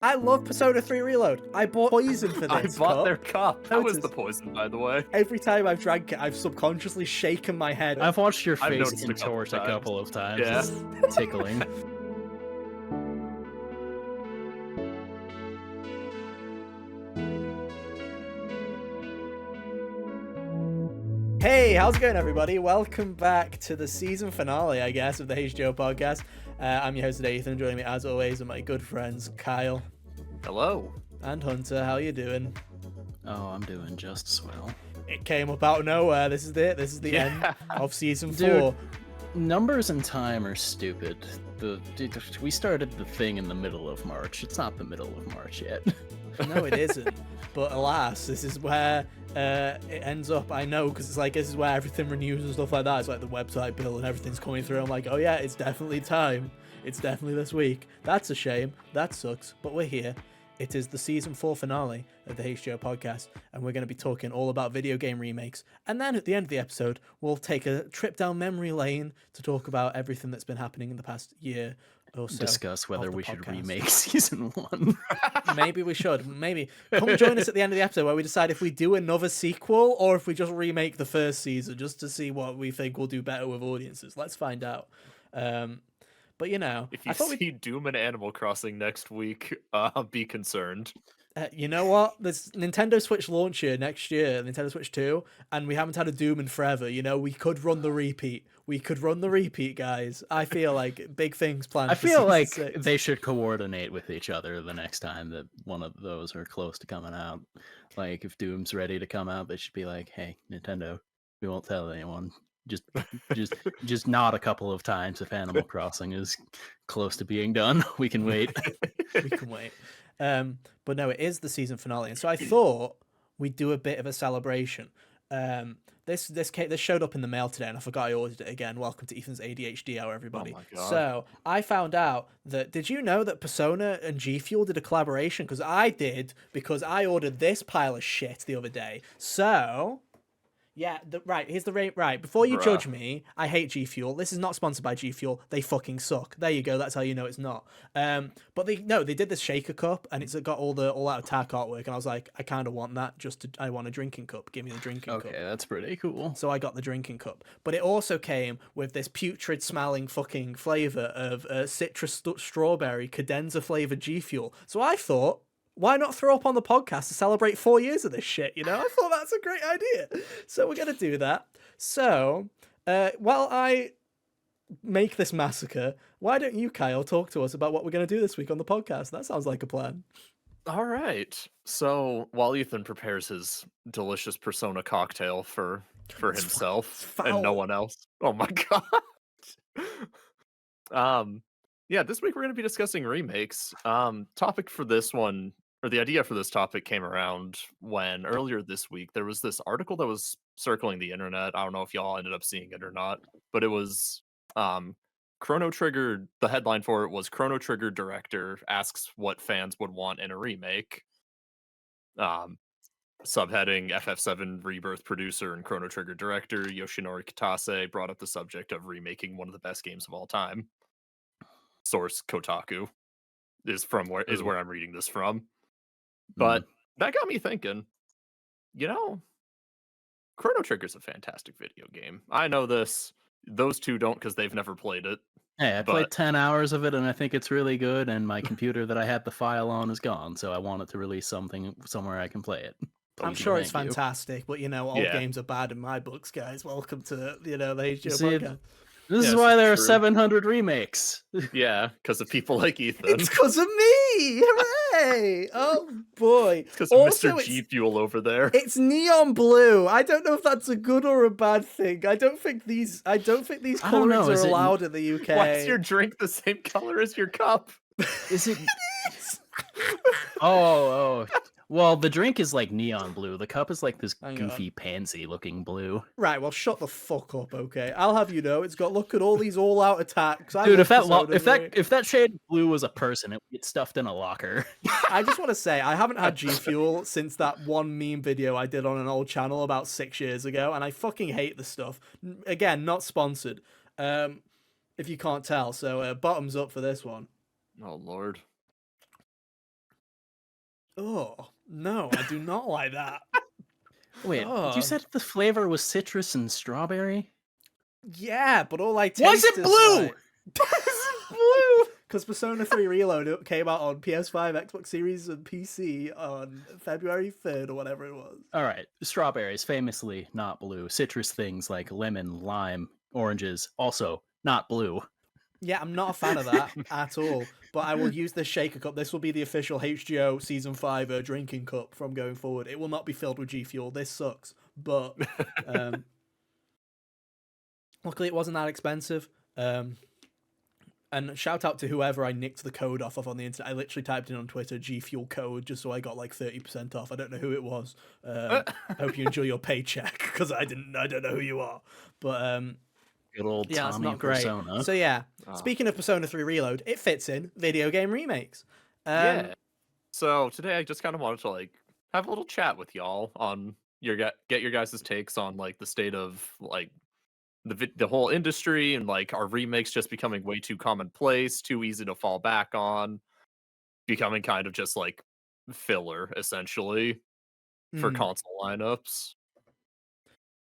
I love Persona 3 Reload. I bought poison for I this bought cup. their cup. That was the Notice, poison, by the way. every time I've drank it, I've subconsciously shaken my head. I've watched your I've face noticed a couple contort a times. couple of times. Yeah. It's tickling. Hey, how's it going, everybody? Welcome back to the season finale, I guess, of the HGO podcast. I'm your host today, Ethan. Joining me, as always, are my good friends Kyle Hello. and Hunter. How you doing? Oh, I'm doing just as well. It came up out of nowhere. This is it. This is the end of season 4. Numbers and time are stupid. We started the thing in the middle of March. It's not the middle of March yet. No, it isn't. But alas, this is where it ends up. I know, because it's like this is where everything renews and stuff like that. It's like the website bill and everything's coming through. I'm like, oh yeah, it's definitely time. It's definitely this week. That's a shame. That sucks. But we're here. It is the season 4 finale of the HGO podcast, and we're going to be talking all about video game remakes. And then at the end of the episode, we'll take a trip down memory lane to talk about everything that's been happening in the past year or so. Discuss whether we should podcast. remake season 1. Maybe we should. Maybe. Come join us at the end of the episode where we decide if we do another sequel or if we just remake the first season just to see what we think will do better with audiences. Let's find out. But you know, If you see Doom and Animal Crossing next week, be concerned. you know what? There's Nintendo Switch launch year next year, Nintendo Switch 2, and we haven't had a Doom in forever. You know, we could run the repeat. We could run the repeat, guys. I feel like big things planned. I for feel season like 6. they should coordinate with each other the next time that one of those are close to coming out. Like, if Doom's ready to come out, they should be like, hey, Nintendo, we won't tell anyone. Just nod a couple of times if Animal Crossing is close to being done. We can wait. We can wait. But no, it is the season finale, and so I thought we'd do a bit of a celebration. This showed up in the mail today, and I forgot I ordered it again. Welcome to Ethan's ADHD hour, everybody. Oh my God. So I found out that, did you know that Persona and G Fuel did a collaboration? Because I did, because I ordered this pile of shit the other day. So yeah, here's the rate. Right, before you judge me, I hate G Fuel. This is not sponsored by G Fuel. They fucking suck. There you go. That's how you know it's not. But they did this shaker cup, and it's got all out attack artwork, and I was like, I kind of want that. I want a drinking cup. Give me the drinking cup. Okay, that's pretty cool. So I got the drinking cup, but it also came with this putrid smelling fucking flavor of citrus strawberry cadenza flavored G Fuel. So I thought, why not throw up on the podcast to celebrate 4 years of this shit, you know? I thought that's a great idea. So we're going to do that. So, while I make this massacre, why don't you, Kyle, talk to us about what we're going to do this week on the podcast? That sounds like a plan. All right. So while Ethan prepares his delicious Persona cocktail for himself and no one else. Oh my God. Yeah, this week we're going to be discussing remakes. Topic for this one, or the idea for this topic, came around when earlier this week there was this article that was circling the internet. I don't know if y'all ended up seeing it or not, but it was Chrono Trigger. The headline for it was Chrono Trigger director asks what fans would want in a remake. Subheading, FF7 Rebirth producer and Chrono Trigger director Yoshinori Kitase brought up the subject of remaking one of the best games of all time. Source Kotaku is where I'm reading this from. But that got me thinking, Chrono Trigger's a fantastic video game. I know this. Those two don't, because they've never played it. Hey, I played 10 hours of it, and I think it's really good, and my computer that I had the file on is gone, so I want it to release something somewhere I can play it. I'm sure it's fantastic, but all games are bad in my books, guys. Welcome to, the HGO podcast. This is why there are 700 remakes. Yeah, because of people like Ethan. It's because of me! Hooray! Oh boy! It's because of Mr. G Fuel over there. It's neon blue. I don't know if that's a good or a bad thing. I don't think these colorings are allowed in the UK. Why is your drink the same color as your cup? Is it? It is. Oh. Well, the drink is like neon blue. The cup is like this goofy pansy-looking blue. Right, well, shut the fuck up, okay? I'll have you know, look at all these all-out attacks. Dude, if that shade of blue was a person, it would get stuffed in a locker. I just want to say, I haven't had G Fuel since that one meme video I did on an old channel about 6 years ago, and I fucking hate the stuff. Again, not sponsored, if you can't tell. So bottoms up for this one. Oh, Lord. Oh, no, I do not like that. Wait, you Oh, said the flavor was citrus and strawberry? yeah, but all I Was taste it is blue? like. Blue! Because Persona 3 Reload came out on PS5, Xbox Series, and PC on February 3rd or whatever it was. All right, strawberries famously not blue. Citrus things like lemon, lime, oranges also not blue. Yeah, I'm not a fan of that at all, but I will use this shaker cup. This will be the official HGO Season 5 drinking cup from going forward. It will not be filled with G Fuel. This sucks, but um, luckily it wasn't that expensive. And shout out to whoever I nicked the code off of on the internet. I literally typed in on Twitter G Fuel code just so I got like 30% off. I don't know who it was. I hope you enjoy your paycheck because I don't know who you are. But Good old yeah, that's Tommy not great. Persona. So yeah, Oh, speaking of Persona 3 Reload, it fits in video game remakes. yeah. So today I just kind of wanted to like have a little chat with y'all on get your guys' takes on like the state of like the whole industry and like are remakes just becoming way too commonplace, too easy to fall back on, becoming kind of just like filler essentially for Mm. console lineups.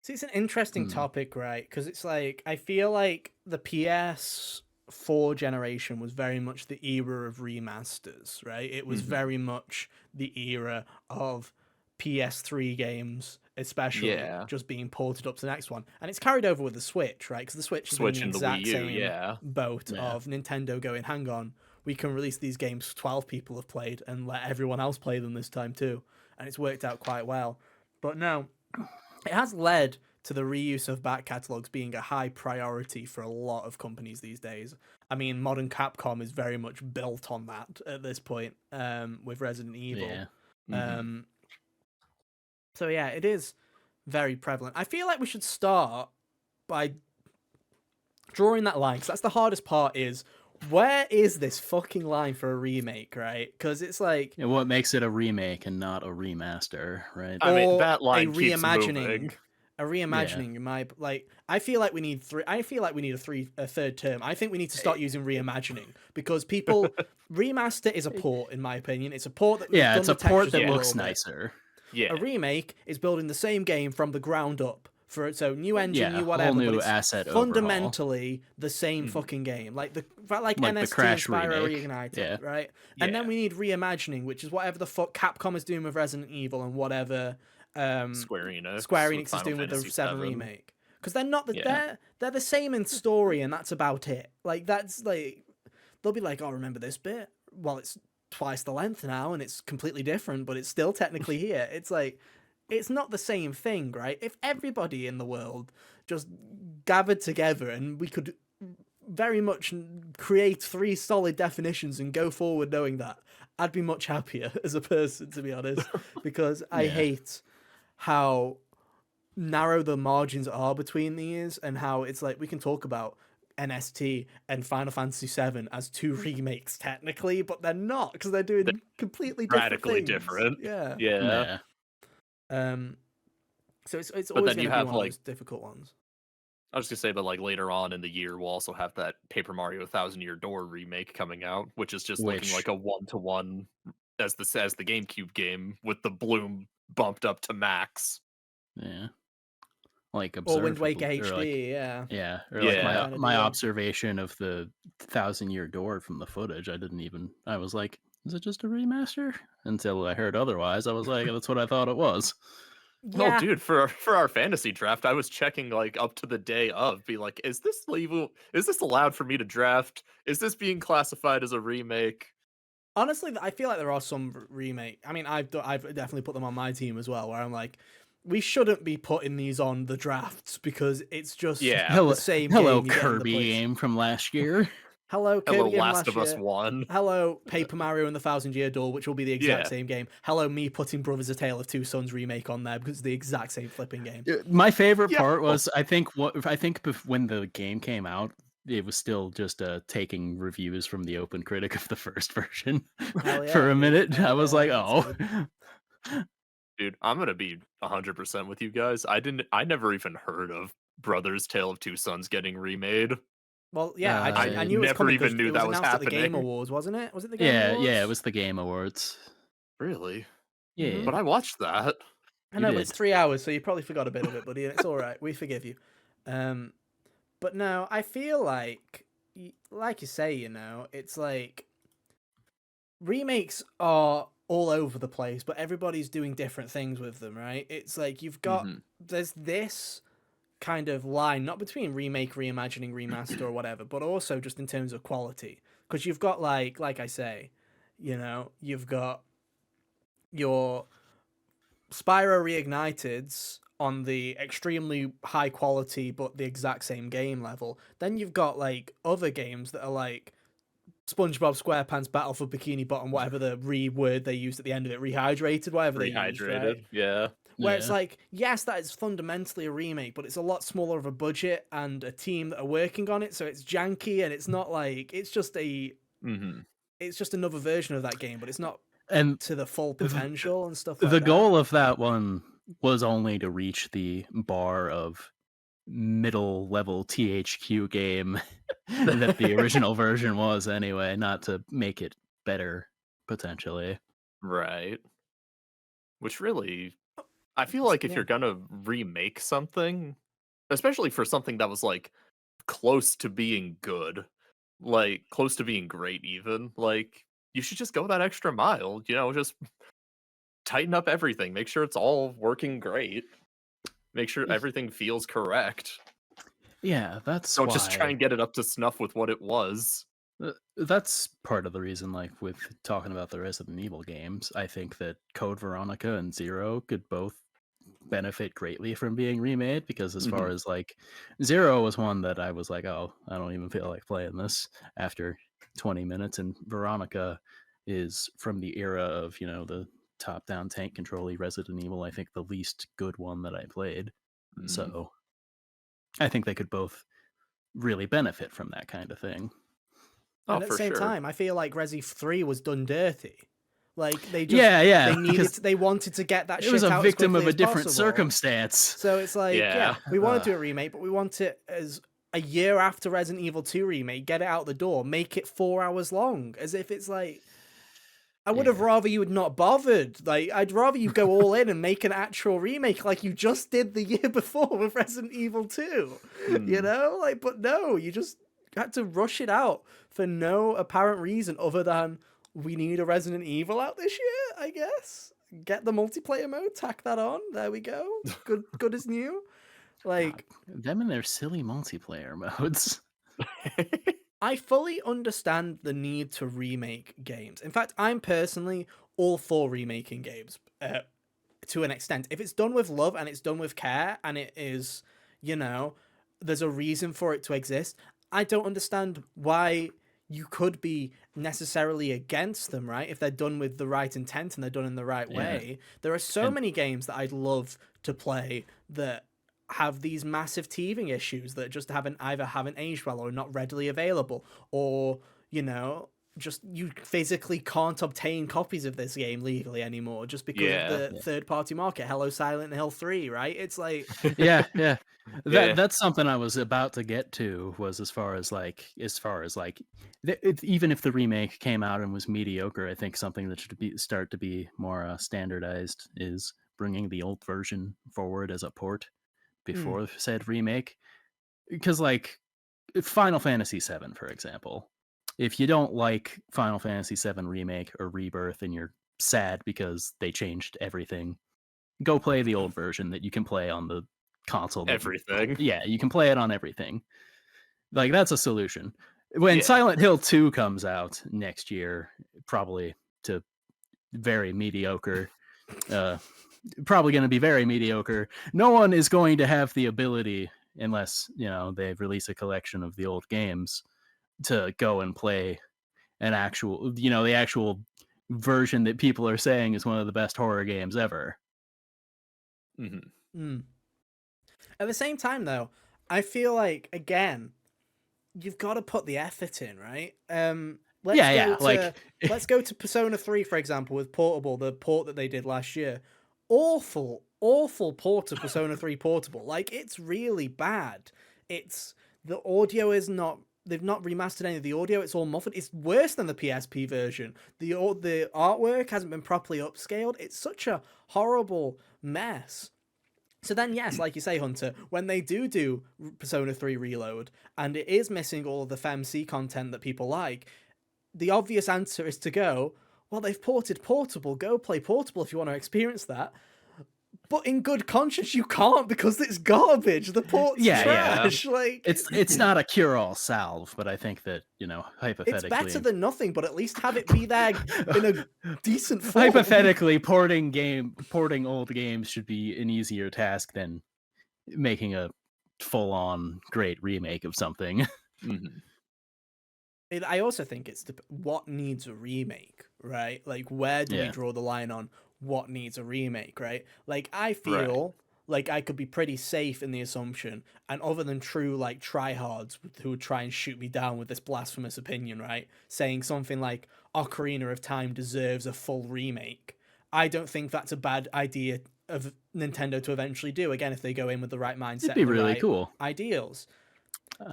See, it's an interesting Hmm. topic, right? Because it's like I feel like the PS4 generation was very much the era of remasters, right? It was Mhm. very much the era of PS3 games, especially Yeah. just being ported up to the next one, and it's carried over with the Switch, right? Because the Switch has been in Switch the and the Wii exact U, same yeah. boat Yeah. of Nintendo going, "Hang on, we can release these games 12 people have played and let everyone else play them this time too," and it's worked out quite well. But no, it has led to the reuse of back catalogs being a high priority for a lot of companies these days. I mean, modern Capcom is very much built on that at this point, with Resident Evil. Yeah. Mhm. Um, so yeah, it is very prevalent. I feel like we should start by drawing that line, because that's the hardest part. Is where is this fucking line for a remake, right? Because it's like, And what makes it a remake and not a remaster, right? I mean, or that a line keeps reimagining. moving. A Yeah. reimagining in my like I feel like we need three I feel like we need a third term. I think we need to start using reimagining because people remaster is a port in my opinion. It's a port that they've Yeah, done it's the a port textures that up a looks little bit. nicer. Yeah. A remake is building the same game from the ground up for so new engine, Yeah, new a whole whatever, but new it's asset overhaul. fundamentally the same Mhm. fucking game. Like Like the NST and Crash Spyro remake. Reignited, Yeah. right? And then Yeah. we need reimagining, which is whatever the fuck Capcom is doing with Resident Evil and whatever Square Square Enix with Enix is Final doing with the Fantasy 7 VII. remake. Because they're not Yeah. they're the same in story and that's about it. Like that's like they'll be like, "Oh, remember this bit?" Well, it's twice the length now and it's completely different, but it's still technically here. It's like it's not the same thing, right? If everybody in the world just gathered together and we could very much create three solid definitions and go forward knowing that, I'd be much happier as a person, to be honest, because I Yeah. hate how narrow the margins are between these and how it's like we can talk about NST and Final Fantasy VII as two remakes technically, but they're not because they're They're doing completely different radically things. different. Yeah. Yeah. Yeah. Um. So it's But always then going you to be have one of like those difficult ones. I was gonna say, but like later on in the year, we'll also have that Paper Mario Thousand Year Door remake coming out, which is just looking Which like a 1-to-1 as the GameCube game with the bloom bumped up to max. yeah. Like Or Wind observable Waker or like HD, yeah. yeah, or like Same Yeah. kind of my deal. observation of the 1,000-year door from the footage, I was like, is it just a remaster? Until I heard otherwise, I was like, that's what I thought it was. Well, Yeah. dude, for our fantasy draft, I was checking like up to the day of, be like, is this legal? Is this allowed for me to draft? Is this being classified as a remake? Honestly, I feel like there are some remake. I mean, I've definitely put them on my team as well, where I'm like, we shouldn't be putting these on the drafts because it's just Yeah. the Hello, same hello game you get in the Kirby place. game from last year. Hello, Hello, Kirby game Last last of Us year. 1. Hello, Paper Mario and the Thousand Year Door, which will be the exact Yeah. same game. Hello, me putting Brothers: A Tale of Two Sons remake on there because it's the exact same flipping game. My favorite Yeah. part was when the game came out, it was still just taking reviews from the Open Critic of the first version Hell yeah, for a dude. minute. I Hell was yeah, like, that's oh, good. Dude, I'm gonna be 100% with you guys. I never even heard of Brothers Tale of Two Sons getting remade. Well, yeah, I I knew it was never coming even because knew it was that was announced at the Game happening. Awards, wasn't it? Was it the Game yeah, Awards? yeah, it was the Game Awards. Really? Hmm. Yeah, But I watched that. I you know, but it's did. 3 hours, so you probably forgot a bit of it, buddy, and it's all right. We forgive you. Um, but no, I feel like you say, it's like remakes are all over the place, but everybody's doing different things with them, right? It's like Hmm. there's this kind of line, not between remake, reimagining, remaster, or whatever, but also just in terms of quality. Because you've got like I say, you've got your Spyro Reigniteds on the extremely high quality but the exact same game level. Then you've got like other games that are like SpongeBob SquarePants Battle for Bikini Bottom, whatever the word they used at the end of it, rehydrated, whatever they used, right? Rehydrated. Yeah. Where it's Yeah. like, yes, that is fundamentally a remake, but it's a lot smaller of a budget and a team that are working on it, so it's janky and it's not like Hmm. it's just another version of that game, but it's not And to the full th- potential and stuff the like that. goal of that one was only to reach the bar of middle level THQ game that the original version was anyway, not to make it better potentially. Right. Which really, I feel It's- like if yeah. you're gonna remake something, especially for something that was like close to being good, like close to being great, even, like you should just go that extra mile, just tighten up everything, make sure it's all working great, make sure everything feels correct. Yeah, that's Don't just try why. and get it up to snuff with what it was. That's part of the reason, like with talking about the Resident Evil games, I think that Code Veronica and Zero could both benefit greatly from being remade because as far Hmm. as like Zero was one that I was like, oh, I don't even feel like playing this after 20 minutes, and Veronica is from the era of, the top-down tank control Resident Evil, I think the least good one that I played. Hmm. So I think they could both really benefit from that kind of thing. Oh, And at the for same sure. time, I feel like Resi 3 was done dirty. Like Yeah, yeah, they wanted to get that it was shit a out as victim quickly of a as different possible. circumstance. So it's like, yeah, Yeah. we want Uh, to do a remake, but we want it as a year after Resident Evil 2 remake, get it out the door, make it 4 hours long, as if it's like I would have yeah. rather you had not bothered. Like, I'd rather you go all in and make an actual remake like you just did the year before with Resident Evil 2. Hmm. Like, but no, you just had to rush it out for no apparent reason other than we need a Resident Evil out this year, I guess. Get the multiplayer mode, tack that on. There we go. Good as new. God, Like, them and their silly multiplayer modes. I fully understand the need to remake games. In fact, I'm personally all for remaking games to an extent. If it's done with love and it's done with care and it is, you know, there's a reason for it to exist, I don't understand why you could be necessarily against them, right? If they're done with the right intent and they're done in the right Yeah. way. There are so And many games that I'd love to play that have these massive teething issues that just haven't aged well or are not readily available, or you know just you physically can't obtain copies of this game legally anymore just because of Yeah. the yeah. third party market. Hello Silent Hill 3, right? It's like Yeah, yeah. That Yeah. that's something I was about to get to was as far as like even if the remake came out and was mediocre, I think something that should start to be more standardized is bringing the old version forward as a port mm, before said remake. Because like Final Fantasy VII, for example, if you don't like Final Fantasy VII remake or rebirth and you're sad because they changed everything, go play the old version that you can play on the console that you Everything. yeah, you can play it on everything. Like that's a solution. When Yeah. Silent Hill 2 comes out next year, probably to very mediocre uh probably going to be very mediocre. No one is going to have the ability unless, they release a collection of the old games to go and play an actual, the actual version that people are saying is one of the best horror games ever. Hmm. mm. At the same time though, I feel like again you've got to put the effort in, right? let's Yeah, go yeah, to like let's go to Persona 3 for example with Portable, the port that they did last year. Awful port of Persona 3 Portable. Like, it's really bad. It's the audio is not they've not remastered any of the audio. It's all muffled. It's worse than the PSP version. The artwork hasn't been properly upscaled. It's such a horrible mess. So then, yes, like you say, Hunter, when they do Persona 3 Reload, and it is missing all of the FMC content that people like, the obvious answer is to go, well, they've ported Portable. Go play Portable if you want to experience that. But in good conscience, you can't because it's garbage. The port's trash. Like it's not a cure-all salve, but I think that hypothetically, it's better than nothing. But at least have it be there in a decent form. Hypothetically, porting old games should be an easier task than making a full-on great remake of something. I also think it's what needs a remake, right? Like, where do we draw the line on what needs a remake, right? Like, I feel like I could be pretty safe in the assumption, and other than true, like, tryhards who would try and shoot me down with this blasphemous opinion, right? Saying something like, Ocarina of Time deserves a full remake. I don't think that's a bad idea of Nintendo to eventually do, again, if they go in with the right mindset. It'd be really cool. Ideals.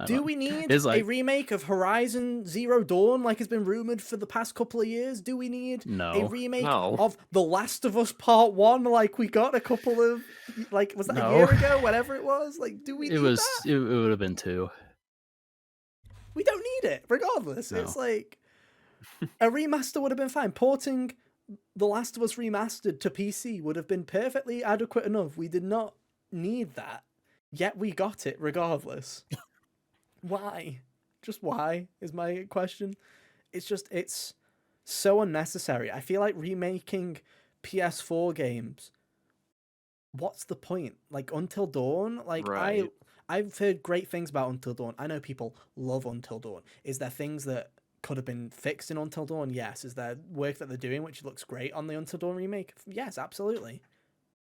Do we need a remake of Horizon Zero Dawn like has been rumored for the past couple of years? Do we need a remake of The Last of Us Part 1 like we got a couple of, like, was that a year ago? Whatever it was. Like, do we need that? It would have been 2. We don't need it, regardless. No. It's like, a remaster would have been fine. Porting The Last of Us Remastered to PC would have been perfectly adequate enough. We did not need that. Yet we got it regardless. Why? Just why is my question. It's so unnecessary. I feel like remaking PS4 games, what's the point? Like, Until Dawn? Like, I've heard great things about Until Dawn. I know people love Until Dawn. Is there things that could have been fixed in Until Dawn? Yes. Is there work that they're doing which looks great on the Until Dawn remake? Yes, absolutely.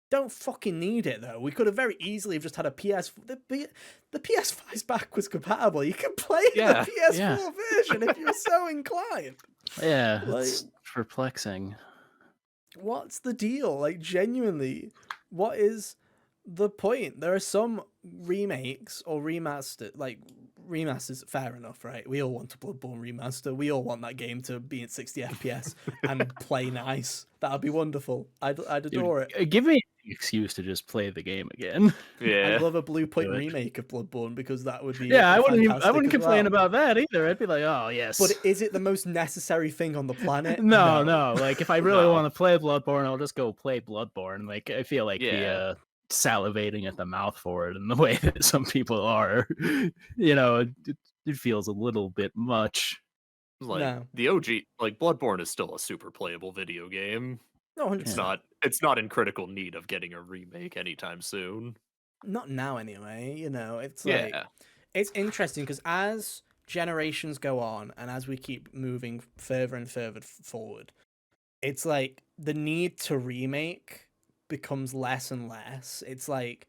Don't fucking need it, though. We could have very easily just had a PS... The PS5's backwards compatible. You can play the PS4 version if you're so inclined. Yeah, like, it's perplexing. What's the deal? Like, genuinely, what is the point? There are some remakes or remasters, fair enough, right? We all want a Bloodborne remaster. We all want that game to be at 60 FPS and play nice. That'd be wonderful. I'd adore it. Give me an excuse to just play the game again. Yeah, I'd love a Blue Point remake of Bloodborne because that would be I wouldn't complain about that either. I'd be like, oh yes. But is it the most necessary thing on the planet? No. Like, if I really want to play Bloodborne, I'll just go play Bloodborne. Like, I feel like the salivating at the mouth for it in the way that some people are, it feels a little bit much. Like, the OG, like, Bloodborne is still a super playable video game. No, 100%. It's not in critical need of getting a remake anytime soon. Not now, anyway. It's like, it's interesting because as generations go on and as we keep moving further and further forward, it's like the need to remake becomes less and less. It's like,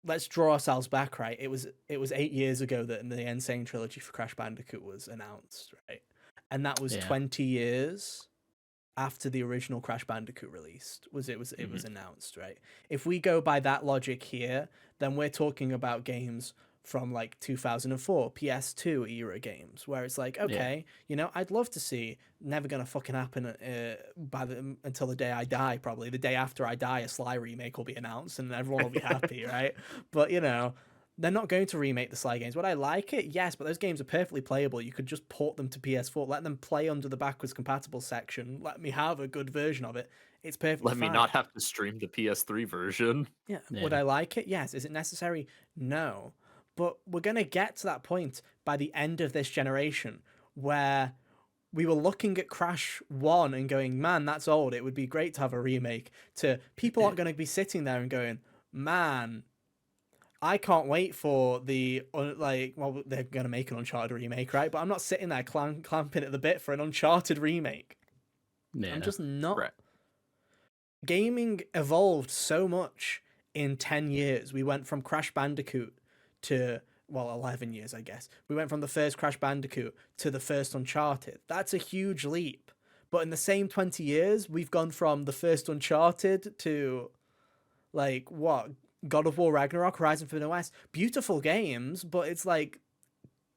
let's draw ourselves back, right? It was 8 years ago that the Insane trilogy for Crash Bandicoot was announced, right? And that was 20 years after the original Crash Bandicoot released. It was announced, right? If we go by that logic here, then we're talking about games from like 2004 PS2 era games where it's like, okay, I'd love to see, never gonna fucking happen until the day I die, probably the day after I die, a Sly remake will be announced and everyone will be happy, right? But they're not going to remake the Sly games. Would I like it? Yes, but those games are perfectly playable. You could just port them to PS4, let them play under the backwards compatible section, let me have a good version of it. It's perfectly fine. Let me not have to stream the PS3 version. Yeah. Would I like it? Yes. Is it necessary? No. But we're going to get to that point by the end of this generation where we were looking at Crash 1 and going, man, that's old. It would be great to have a remake. To people aren't going to be sitting there and going, man, I can't wait for they're going to make an Uncharted remake, right? But I'm not sitting there clamping at the bit for an Uncharted remake. Yeah. I'm just not. Right. Gaming evolved so much in 10 years. We went from Crash Bandicoot to, 11 years, I guess. We went from the first Crash Bandicoot to the first Uncharted. That's a huge leap. But in the same 20 years, we've gone from the first Uncharted to, God of War Ragnarok, Horizon Forbidden West. Beautiful games, but it's like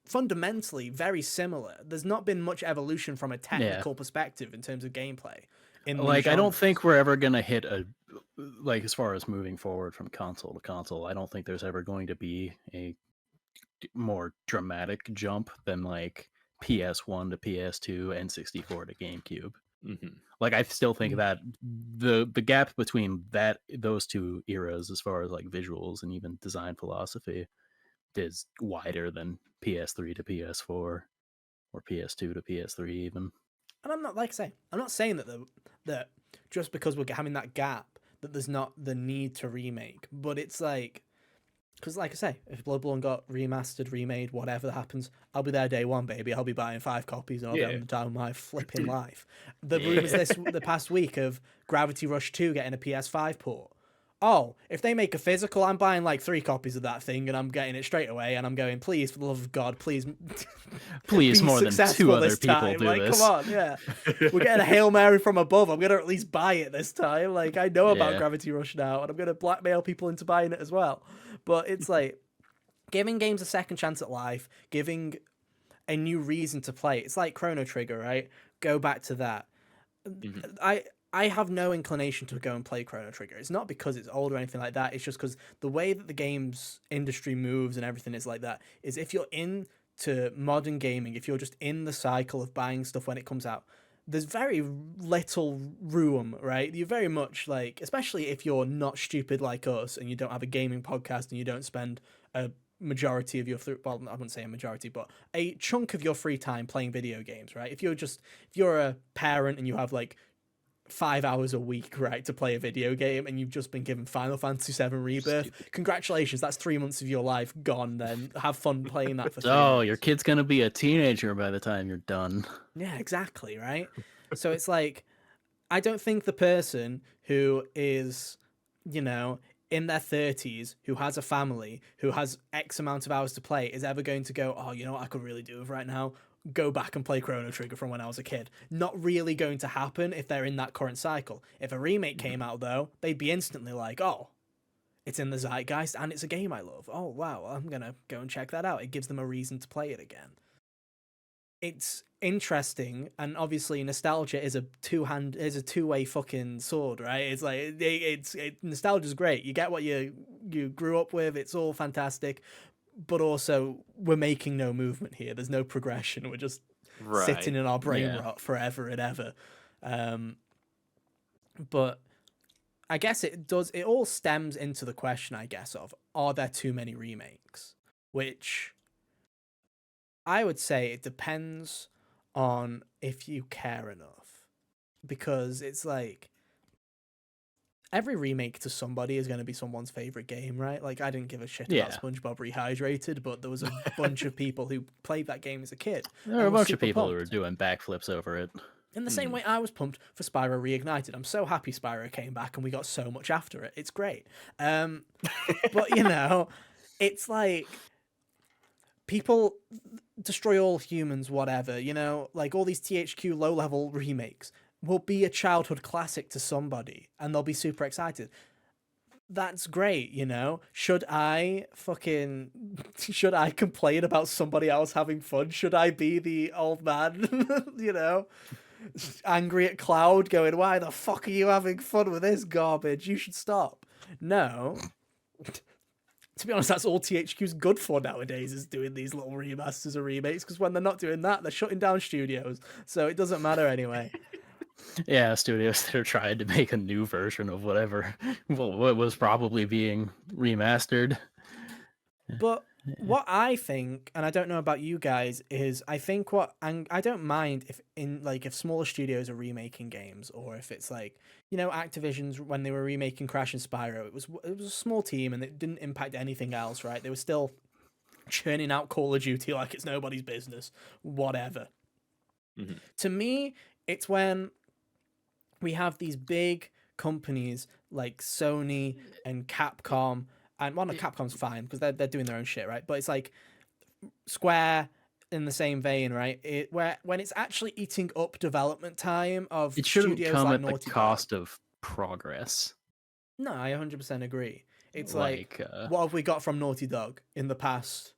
fundamentally very similar. There's not been much evolution from a Yeah. technical perspective in terms of gameplay in these Like, I don't think genres. we're ever gonna hit a like, as far as moving forward from console to console, I don't think there's ever going to be a more dramatic jump than like PS1 to PS2, N64 to GameCube. Mhm. Like, I still think Mm. that the gap between those two eras, as far as like visuals and even design philosophy, is wider than PS3 to PS4 or PS2 to PS3 even. And I'm not, like I say, I'm not saying that just because we're having that gap that there's not the need to remake, but it's like, because like I say, if Bloodborne got remastered, remade, whatever happens, I'll be there day one, baby. I'll be buying 5 copies and I'll be Yeah. having the time of my flipping life. The Yeah. rumors the past week of Gravity Rush 2 getting a PS5 port. Oh, if they make a physical, I'm buying like 3 copies of that thing and I'm getting it straight away. And I'm going, please, for the love of God, please, Please, be more than 2 successful other this people time. do Like, this. come on, yeah. We're getting a Hail Mary from above. I'm gonna at least buy it this time. Like, I know about Yeah. Gravity Rush now, and I'm gonna blackmail people into buying it as well. But it's like giving games a second chance at life, giving a new reason to play. It's like Chrono Trigger, right? Go back to that. Mhm. I have no inclination to go and play Chrono Trigger. It's not because it's old or anything like that. It's just because the way that the games industry moves and everything is like that is if you're into modern gaming, if you're just in the cycle of buying stuff when it comes out, there's very little room, right? You're very much like, especially if you're not stupid like us and you don't have a gaming podcast and you don't spend a majority of your well, I wouldn't say a majority, but a chunk of your free time playing video games, right? If you're a parent and you have like 5 hours a week, right, to play a video game, and you've just been given Final Fantasy VII Rebirth. Stupid. Congratulations, that's 3 months of your life gone. Then have fun playing that for 3 Oh, months. your kid's gonna be a teenager by the time you're done. Yeah, exactly, right. So it's like, I don't think the person who is, you know, in their 30s, who has a family, who has X amount of hours to play, is ever going to go, oh, you know what I could really do with right now? Go back and play Chrono Trigger from when I was a kid. Not really going to happen if they're in that current cycle. If a remake came out, though, they'd be instantly like, oh, it's in the zeitgeist and it's a game I love. Oh, wow, I'm going to go and check that out. It gives them a reason to play it again. It's interesting, and obviously nostalgia is a two-way fucking sword, right? It's like nostalgia's great. You get what you grew up with. It's all fantastic, but also we're making no movement here. There's no progression. We're just sitting Right. in our brain Yeah. rot forever and ever. But I guess it all stems into the question, I guess, of are there too many remakes? Which I would say it depends on if you care enough. Because it's like every remake to somebody is going to be someone's favorite game, right? Like, I didn't give a shit about Yeah. SpongeBob Rehydrated, but there was a bunch of people who played that game as a kid. There are a and were bunch of super people who are pumped. doing backflips over it. In the same way I was pumped for Spyro Reignited. I'm so happy Spyro came back and we got so much after it. It's great. But, you know, it's like people destroy all humans, whatever, you know, like all these THQ low-level remakes will be a childhood classic to somebody and they'll be super excited. That's great, you know. Should I complain about somebody else having fun? Should I be the old man, you know, angry at Cloud going, why the fuck are you having fun with this garbage? You should stop. No. To be honest, that's all THQ's good for nowadays, is doing these little remasters or remakes, because when they're not doing that, they're shutting down studios. So it doesn't matter anyway. Yeah, studios that are trying to make a new version of whatever what was probably being remastered. But what I think, and I don't know about you guys, is I think and I don't mind if smaller studios are remaking games, or if it's like, you know, Activision's when they were remaking Crash and Spyro, it was a small team and it didn't impact anything else, right? They were still churning out Call of Duty like it's nobody's business, whatever. Mhm. To me, it's when we have these big companies like Sony and Capcom, and one of Capcom's fine because they're doing their own shit, right? But it's like Square in the same vein, right? When it's actually eating up development time of It shouldn't studios come like at the Naughty Dog. cost of progress. No, I 100% agree. It's Like, what have we got from Naughty Dog in the past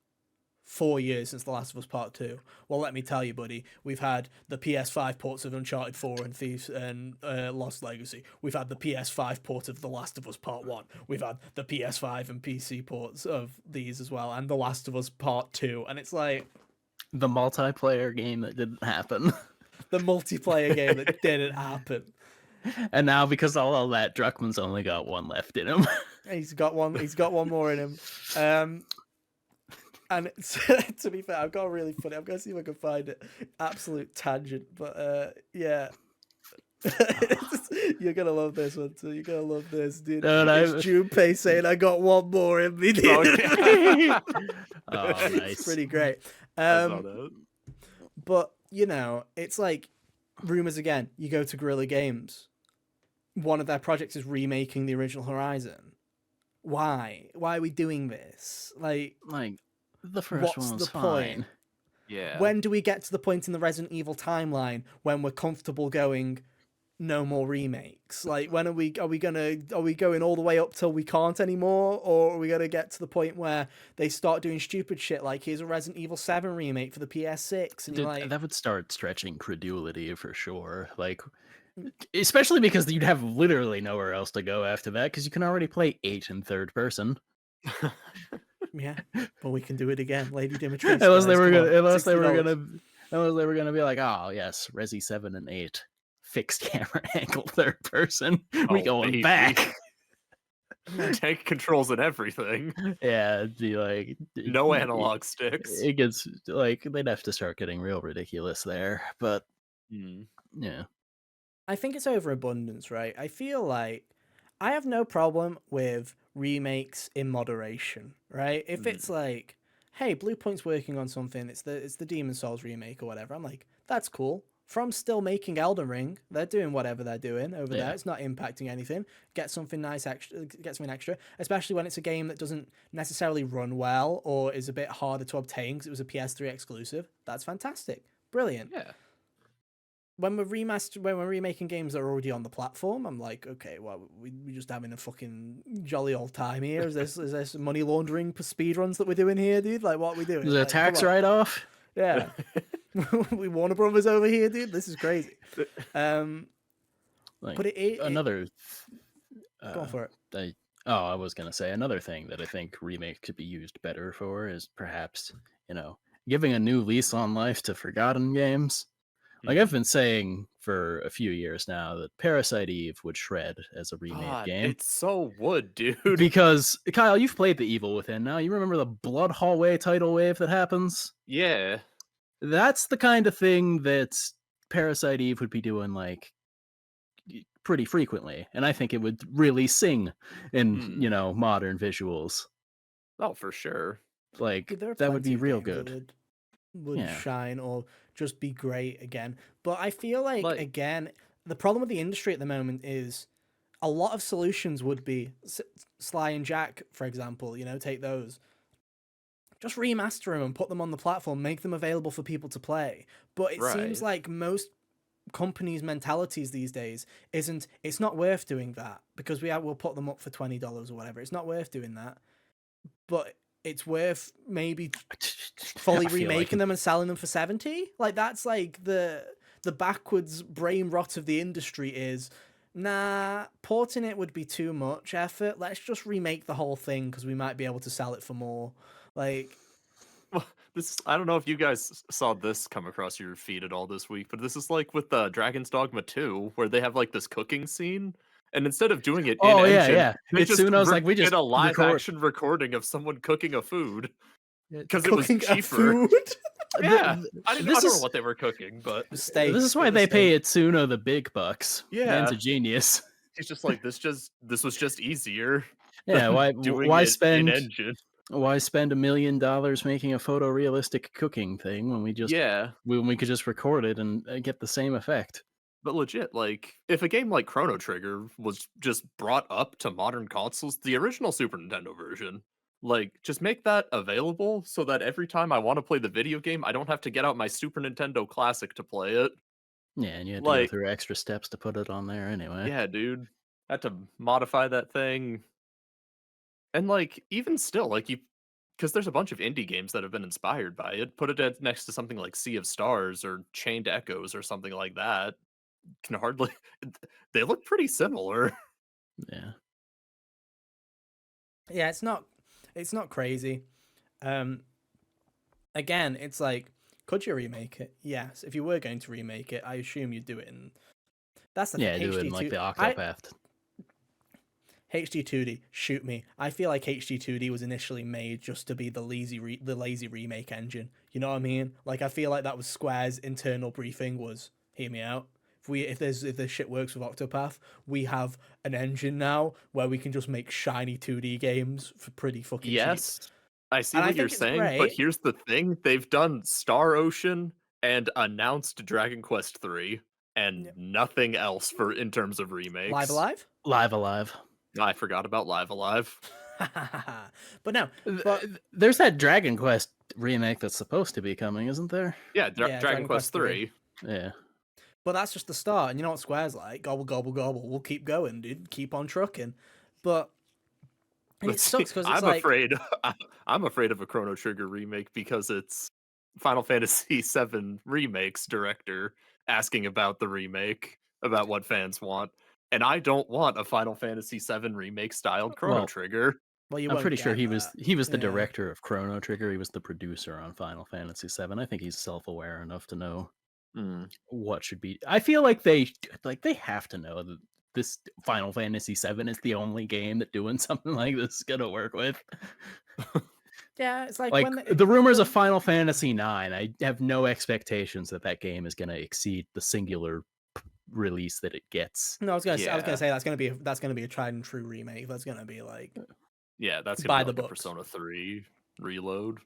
4 years since The Last of Us Part 2. Well, let me tell you, buddy, we've had the PS5 ports of Uncharted 4 and Thieves and Lost Legacy. We've had the PS5 port of The Last of Us Part 1. We've had the PS5 and PC ports of these as well, and The Last of Us Part 2. And it's like The multiplayer game that didn't happen. the multiplayer game that didn't happen. And now, because of all that, Druckmann's only got one left in him. He's got one more in him. And to be fair, I've got a really funny. I'm gonna see if I can find it. Absolute tangent, but yeah. You're gonna love this one too. You're gonna love this, dude. It's Junpei saying, "I got one more in me." Oh, nice. It's pretty great. But it's like rumors again. You go to Guerrilla Games. One of their projects is remaking the original Horizon. Why? Why are we doing this? Like the first one was fine. Yeah. When do we get to the point in the Resident Evil timeline when we're comfortable going no more remakes? Like, when are we going all the way up till we can't anymore, or are we gonna get to the point where they start doing stupid shit like here's a Resident Evil 7 remake for the PS6 and that would start stretching credulity for sure. Like, especially because you'd have literally nowhere else to go after that, because you can already play 8 in third person. Yeah, but we can do it again, Lady Dimitrescu. Unless they were gonna be like, oh yes, Resi 7 and 8, fixed camera angle third person. We going back. Tank controls and everything. Yeah, it'd be like no analog sticks. It gets like they'd have to start getting real ridiculous there, but yeah. I think it's overabundance, right? I feel like I have no problem with remakes in moderation, right? If it's like, hey, Bluepoint's working on something, it's the Demon's Souls remake or whatever, I'm like, that's cool. From still making Elden Ring, they're doing whatever they're doing over there. It's not impacting anything. Get something nice extra, get something extra, especially when it's a game that doesn't necessarily run well or is a bit harder to obtain because it was a PS3 exclusive. That's fantastic. Brilliant. Yeah. When we're remaking games that are already on the platform, I'm like, okay, well, we're just having a fucking jolly old time here. Is this money laundering for speedruns that we're doing here, dude? Like, what are we doing? Is it a tax write-off? Yeah. We Warner Brothers over here, dude. This is crazy. But another. Go on for it. I was gonna say another thing that I think remakes could be used better for is perhaps giving a new lease on life to forgotten games. Like, I've been saying for a few years now that Parasite Eve would shred as a remade game. It so would, dude. Because, Kyle, you've played The Evil Within now. You remember the Blood Hallway tidal wave that happens? Yeah. That's the kind of thing that Parasite Eve would be doing, like, pretty frequently. And I think it would really sing in, modern visuals. Oh, for sure. Like, that would be real good. Would shine or just be great again. But I feel like again, the problem with the industry at the moment is a lot of solutions would be Sly and Jack, for example, take those. Just remaster them and put them on the platform, make them available for people to play. But it seems like most companies' mentalities these days it's not worth doing that because we'll put them up for $20 or whatever. It's not worth doing that. But it's worth maybe fully remaking them and selling them for 70. Like, that's like the backwards brain rot of the industry is, nah, porting it would be too much effort. Let's just remake the whole thing because we might be able to sell it for more. Like, well, I don't know if you guys saw this come across your feed at all this week, but this is like with Dragon's Dogma 2, where they have like this cooking scene. And instead of doing it they it's soon I was like, we just did a live action recording of someone cooking a food because it was cheaper. Food? Yeah, I don't know what they were cooking, but steak. This is why they pay Itsuno the big bucks. Yeah, man's a genius. He's just like this was just easier. Yeah, why spend an engine? Why spend $1 million making a photorealistic cooking thing when we could just record it and get the same effect? But legit, like, if a game like Chrono Trigger was just brought up to modern consoles, the original Super Nintendo version, like, just make that available so that every time I want to play the video game, I don't have to get out my Super Nintendo Classic to play it. Yeah, and you had to go through extra steps to put it on there anyway. Yeah, dude. I had to modify that thing. And, like, even still, like, because there's a bunch of indie games that have been inspired by it. Put it next to something like Sea of Stars or Chained Echoes or something like that. Can hardly. They look pretty similar. Yeah. Yeah, it's not crazy. Um, Again, it's like, could you remake it? Yes. If you were going to remake it, I assume you'd do it in. That's the thing. Yeah, do it in like HD2. the I Octopath. HD2D. Shoot me. I feel like HD2D was initially made just to be the lazy remake engine. You know what I mean? Like I feel like that was Square's internal briefing was, hear me out. If this shit works with Octopath, we have an engine now where we can just make shiny 2D games for pretty fucking cheap. Yes, I see And I what you're think it's saying, but great. here's the thing: they've done Star Ocean and announced Dragon Quest III, and Yeah. nothing else for in terms of Live remakes. Alive? Live Alive. I forgot about Live Alive. But no, but There's that Dragon Quest remake that's supposed to be coming, isn't there? Yeah, yeah, Dragon Quest 3. III. Yeah. But that's just the start. And you know what Square's like? Gobble, gobble, gobble. We'll keep going, dude. Keep on trucking. But, and But it see, sucks because it's I'm like, afraid I'm afraid of a Chrono Trigger remake because it's Final Fantasy VII Remakes director asking about the remake, about what fans want. And I don't want a Final Fantasy VII remake styled Chrono Well, Trigger. well, you I'm won't pretty sure get he was that. the Yeah. director of Chrono Trigger. He was the producer on Final Fantasy VII. I think he's self-aware enough to know Hmm. what should be. I feel like they have to know that this Final Fantasy VII is the only game that doing something like this is gonna work with. Yeah, it's like Like when the rumors of Final Fantasy IX, I have no expectations that that game is gonna exceed the singular release that it gets. no, I was gonna Yeah. say that's gonna be a tried and true remake. That's gonna be like Yeah, that's gonna by be the like a books. Persona 3 reload.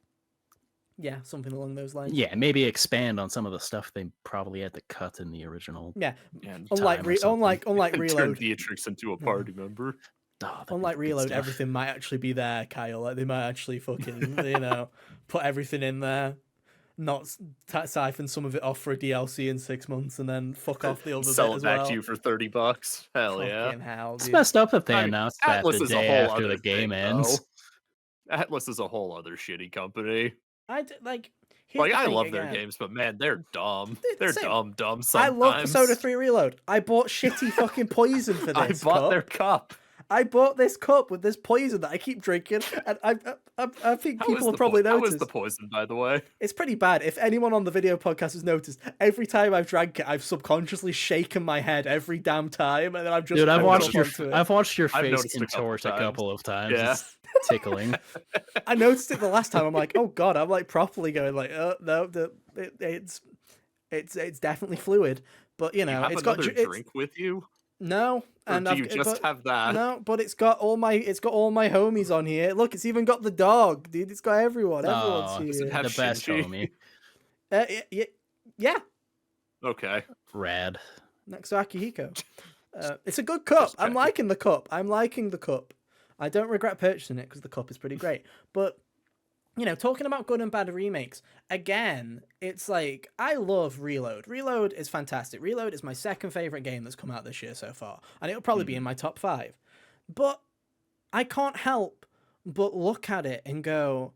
Yeah, something along those lines. Yeah, maybe expand on some of the stuff they probably had to cut in the original Yeah, And time or something. unlike and turn Reload. Beatrix into a Yeah. party member. Oh, that'd be Unlike the good Reload, stuff. everything might actually be there, Kyle. Like they might actually fucking put everything in there, not siphon some of it off for a DLC in 6 months, and then fuck off the other Sell bit it as back to well. you for $30. Hell yeah. Fucking hell, It's dude. messed up that they I mean, announced that the Atlas is a day whole after other the game thing, ends. though. Atlas is a whole other shitty company. Like. Here's Like, the I thing love their again. games, but man, they're dumb. Dude, They're same. dumb I love Persona sometimes. 3 Reload. I bought shitty fucking poison for I this bought cup. their cup. I bought this cup with this poison that I keep drinking, and I think people have probably How is the noticed. poison, by the way? It's pretty bad. If anyone on the video podcast has noticed, every time I've drank it, I've subconsciously shaken my head every damn time, and then I've just Dude, I've pulled up onto it. I've watched your I've face noticed a couple contort a times. couple of times. Yeah. It's tickling. I noticed it the last time. I'm like, oh god, I'm like properly going like, no, it's definitely fluid, but Do you have it's another got drink with you? no, Or and do you just have that? no, but it's got all my homies on here. Look, it's even got the dog, dude. It's got everyone. Everyone's Oh, Does it here. have the best Shinji? homie. Yeah, Okay. Rad. next to Akihiko. It's a good cup. Just I'm checking. liking the cup. I'm liking the cup. I don't regret purchasing it because the cup is pretty great. But talking about good and bad remakes, again, it's like, I love Reload. Reload is fantastic. Reload is my second favorite game that's come out this year so far, and it'll probably be in my top 5. But I can't help but look at it and go,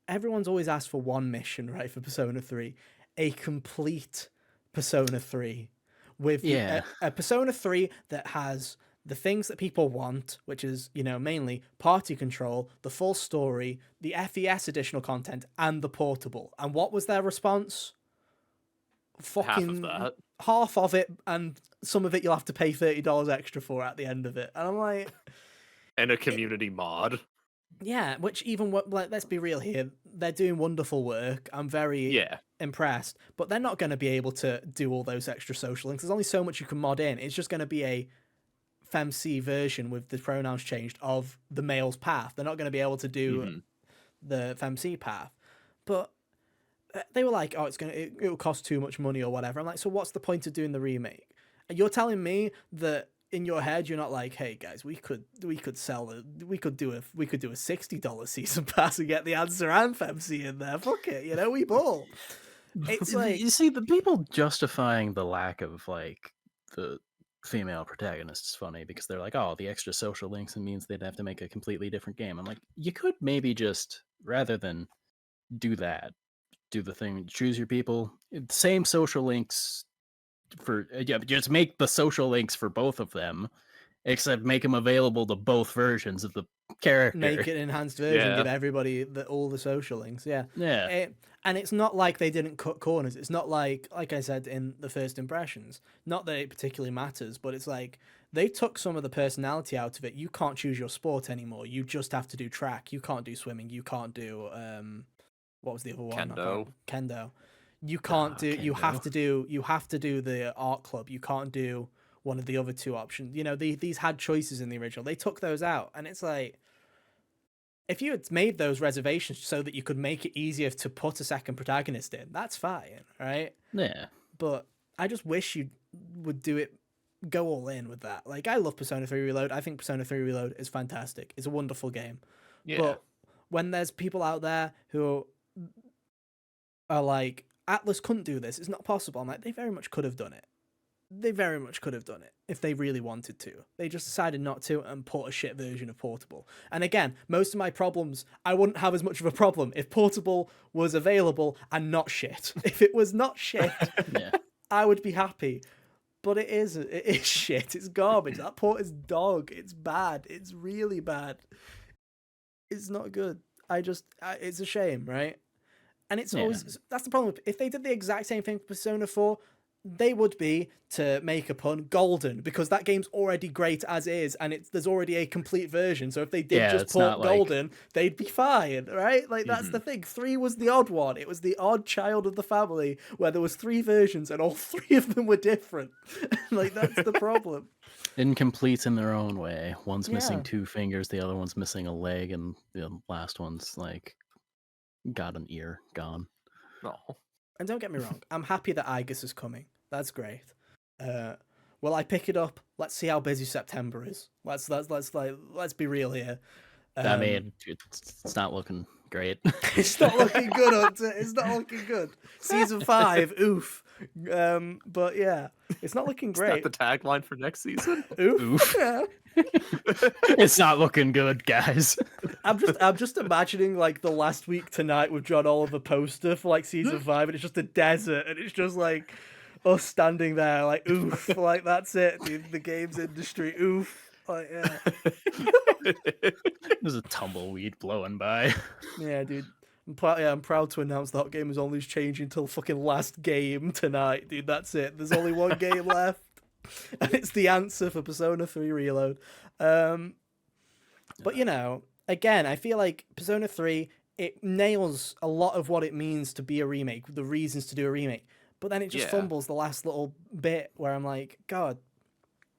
everyone's always asked for one mission, right, for Persona 3. A complete Persona 3. With Yeah. a Persona 3 that has the things that people want, which is, mainly party control, the full story, the FES additional content, and the portable. And what was their response? Fucking that. half of it, and some of it you'll have to pay $30 extra for at the end of it. And I'm like, And a community mod. yeah, which even like, let's be real here, they're doing wonderful work. I'm very Yeah. impressed, but they're not going to be able to do all those extra social links. There's only so much you can mod in. It's just going to be a FemC version with the pronouns changed of the male's path. They're not going to be able to do the FemC path. But they were like, oh, it will cost too much money or whatever. I'm like, so what's the point of doing the remake? And you're telling me that in your head you're not like, hey guys, we could do a $60 season pass and get the answer and FemC in there. Fuck it, we ball. It's like, You see, the people justifying the lack of like the female protagonist is funny because they're like, oh, the extra social links, and means they'd have to make a completely different game. I'm like, you could maybe just rather than do that, do the thing, choose your people, same social links for yeah, just make the social links for both of them, except make them available to both versions of the Make character. it an enhanced version, Yeah. give everybody all the social links. Yeah. Yeah, And it's not like they didn't cut corners. It's not like I said in the first impressions, not that it particularly matters, but it's like they took some of the personality out of it. You can't choose your sport anymore. You just have to do track. You can't do swimming. You can't do what was the other one? I Kendo. can't Kendo. You can't ah, do. Kendo. You have to do the art club. You can't do one of the other two options. You know, these had choices in the original. They took those out, and it's like if you had made those reservations so that you could make it easier to put a second protagonist in, that's fine, right? Yeah, But I just wish you would do it, go all in with that. Like, I love Persona 3 Reload. I think Persona 3 Reload is fantastic. It's a wonderful game. Yeah. But when there's people out there who are like, Atlas couldn't do this, it's not possible, I'm like, they very much could have done it. They very much could have done it if they really wanted to. They just decided not to and put a shit version of Portable. And again, most of my problems, I wouldn't have as much of a problem if Portable was available and not shit. If it was not shit, yeah, I would be happy. But it is shit. It's garbage. That port is dog. It's bad. It's really bad. It's not good. It's a shame, right? And it's yeah. always, that's the problem. If they did the exact same thing for Persona 4, they would be, to make a pun, golden, because that game's already great as is, and there's already a complete version. So if they did Yeah, just it's port not like golden, they'd be fine, right? Like, that's the Mhm. thing. 3 was the odd one. It was the odd child of the family where there was 3 versions and all 3 of them were different. Like, that's the problem. incomplete in their own way. One's missing Yeah. 2 fingers, the other one's missing a leg, and the last one's like got an ear gone. Oh. And don't get me wrong, I'm happy that Igus is coming. That's great. Will I pick it up? Let's see how busy September is. Let's be real here. I mean, it's not looking great. It's not looking good, Hunter. It's not looking good. Season 5, oof. But yeah, it's not looking Is that great. the tagline for next season? Oof. Oof. Yeah. It's not looking good, guys. I'm just imagining like the last week tonight with John Oliver poster for like season 5, and it's just a desert, and it's just like us standing there like oof, like that's it, dude. The games industry, oof. Like, yeah. There's a tumbleweed blowing by. Yeah, dude. I'm proud to announce that game is only changing till fucking last game tonight, dude. That's it. There's only one game left, and it's the answer for Persona 3 Reload. But you know, again, I feel like Persona 3 it nails a lot of what it means to be a remake, the reasons to do a remake. But then it just Yeah. fumbles the last little bit where I'm like, God,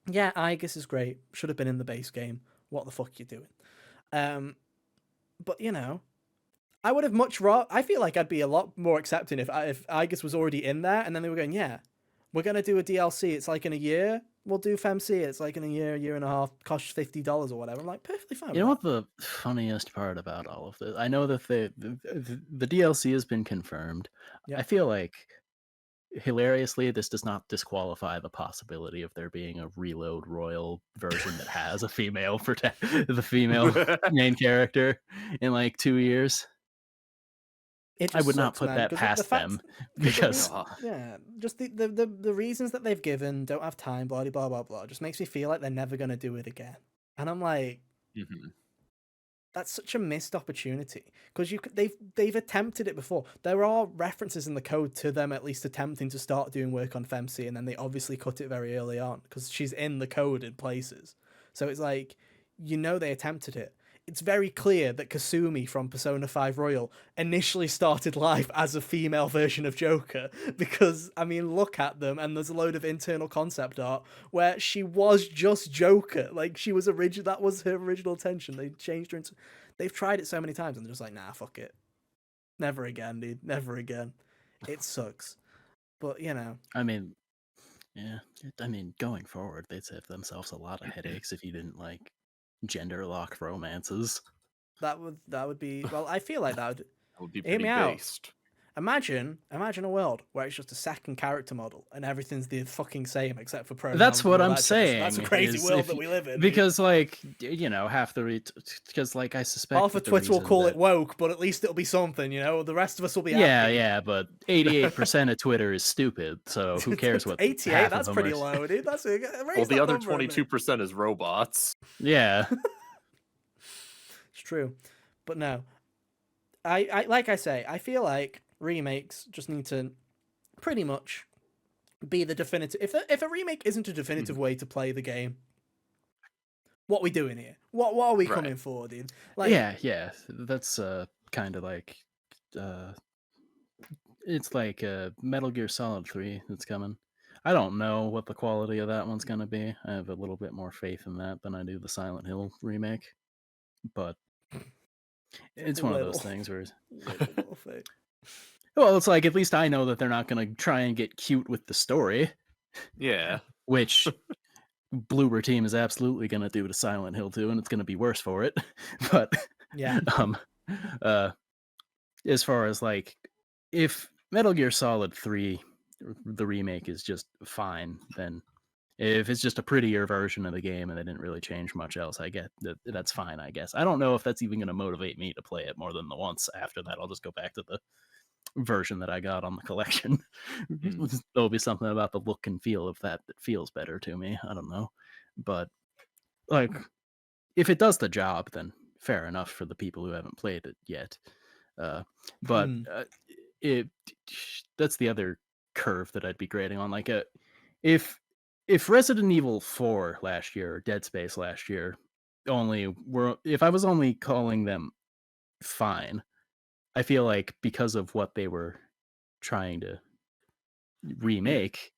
yeah, Igus is great. Should have been in the base game. What the fuck you doing? But you know, I would have much rather. I feel like I'd be a lot more accepting if Igus was already in there, and then they were going, yeah, we're gonna do a DLC. It's like in a year. We'll do FMC. It's like in a year and a half. Costs $50 or whatever. I'm like, perfectly fine. You know with what the funniest part about all of this? I know that the DLC has been confirmed. Yeah. I feel like hilariously, this does not disqualify the possibility of there being a Reload Royal version that has a female the female main character in like 2 years. It I just would not sucks, put man, that 'cause past them because yeah, just the reasons that they've given, don't have time, blah blah blah blah, just makes me feel like they're never gonna do it again. And I'm like, Mhm. that's such a missed opportunity because they've attempted it before. There are references in the code to them at least attempting to start doing work on FemC, and then they obviously cut it very early on because she's in the code in places. So it's like, you know, they attempted it. It's very clear that Kasumi from Persona 5 Royal initially started life as a female version of Joker because, I mean, look at them, and there's a load of internal concept art where she was just Joker. Like, she was that was her original intention. They changed her into... They've tried it so many times, and they're just like, nah, fuck it. Never again, dude. Never again. It sucks. But, you know. I mean, yeah, I mean, going forward, they'd save themselves a lot of headaches if you didn't like gender lock romances. That would be... Well, I feel like that would... That would be Hear pretty me out. based. Imagine a world where it's just a second character model and everything's the fucking same except for That's pronouns and what all I'm that jazz. That's a saying. crazy Is world if that we live in, dude. because like half the because like I suspect Half that of the Twitter will reason call that it woke, but at least it'll be something, The rest of us will be happy. yeah, but 88% of Twitter is stupid. So who cares what 88, half of that's them pretty are? low, dude. Well, Raise the that other number a bit. 22% is robots. Yeah, It's true. But no. I like I say, I feel like remakes just need to pretty much be the definitive. If a remake isn't a definitive way to play the game, what are we doing here? What are we Right. coming for, dude? Like, yeah. That's kind of like it's like Metal Gear Solid 3 that's coming. I don't know what the quality of that one's gonna be. I have a little bit more faith in that than I do the Silent Hill remake, but it's one of those little, things where little more faith. well, it's like at least I know that they're not gonna try and get cute with the story, Yeah. which Bloober Team is absolutely gonna do to Silent Hill 2, and it's gonna be worse for it. But Yeah. uh, as far as like if Metal Gear Solid 3 the remake is just fine, then if it's just a prettier version of the game and they didn't really change much else, I get that that's fine, I guess. I don't know if that's even going to motivate me to play it more than the once. After that, I'll just go back to the version that I got on the collection. There'll be something about the look and feel of that feels better to me. I don't know. But like if it does the job, then fair enough for the people who haven't played it yet. But it that's the other curve that I'd be grading on. Like if Resident Evil 4 last year or Dead Space last year only were if I was only calling them fine, I feel like because of what they were trying to remake,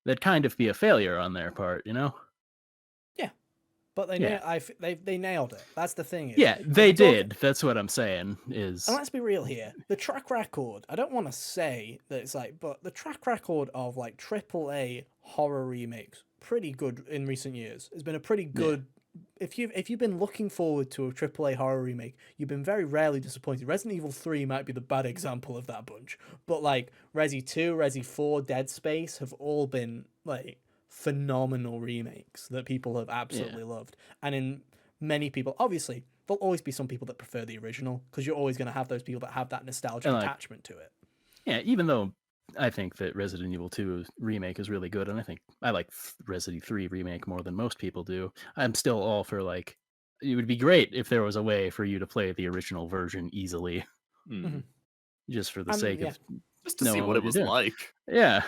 that'd kind of be a failure on their part, Yeah. But Yeah. they nailed it. That's the thing. Yeah, they did. That's what I'm saying is And let's be real here. The track record, I don't want to say that it's like, but the track record of like AAA horror remakes, pretty good in recent years. It's been a pretty good. If you've been looking forward to a AAA horror remake, you've been very rarely disappointed. Resident Evil 3 might be the bad example of that bunch, but like Resi 2, Resi 4, Dead Space have all been like phenomenal remakes that people have absolutely loved. And in many people, obviously, there'll always be some people that prefer the original because you're always going to have those people that have that nostalgic attachment to it. Yeah, even though I think that Resident Evil 2 remake is really good, and I think I like Resident 3 remake more than most people do. I'm still all for like it would be great if there was a way for you to play the original version easily, just for the sake of just to see what it was like. Yeah.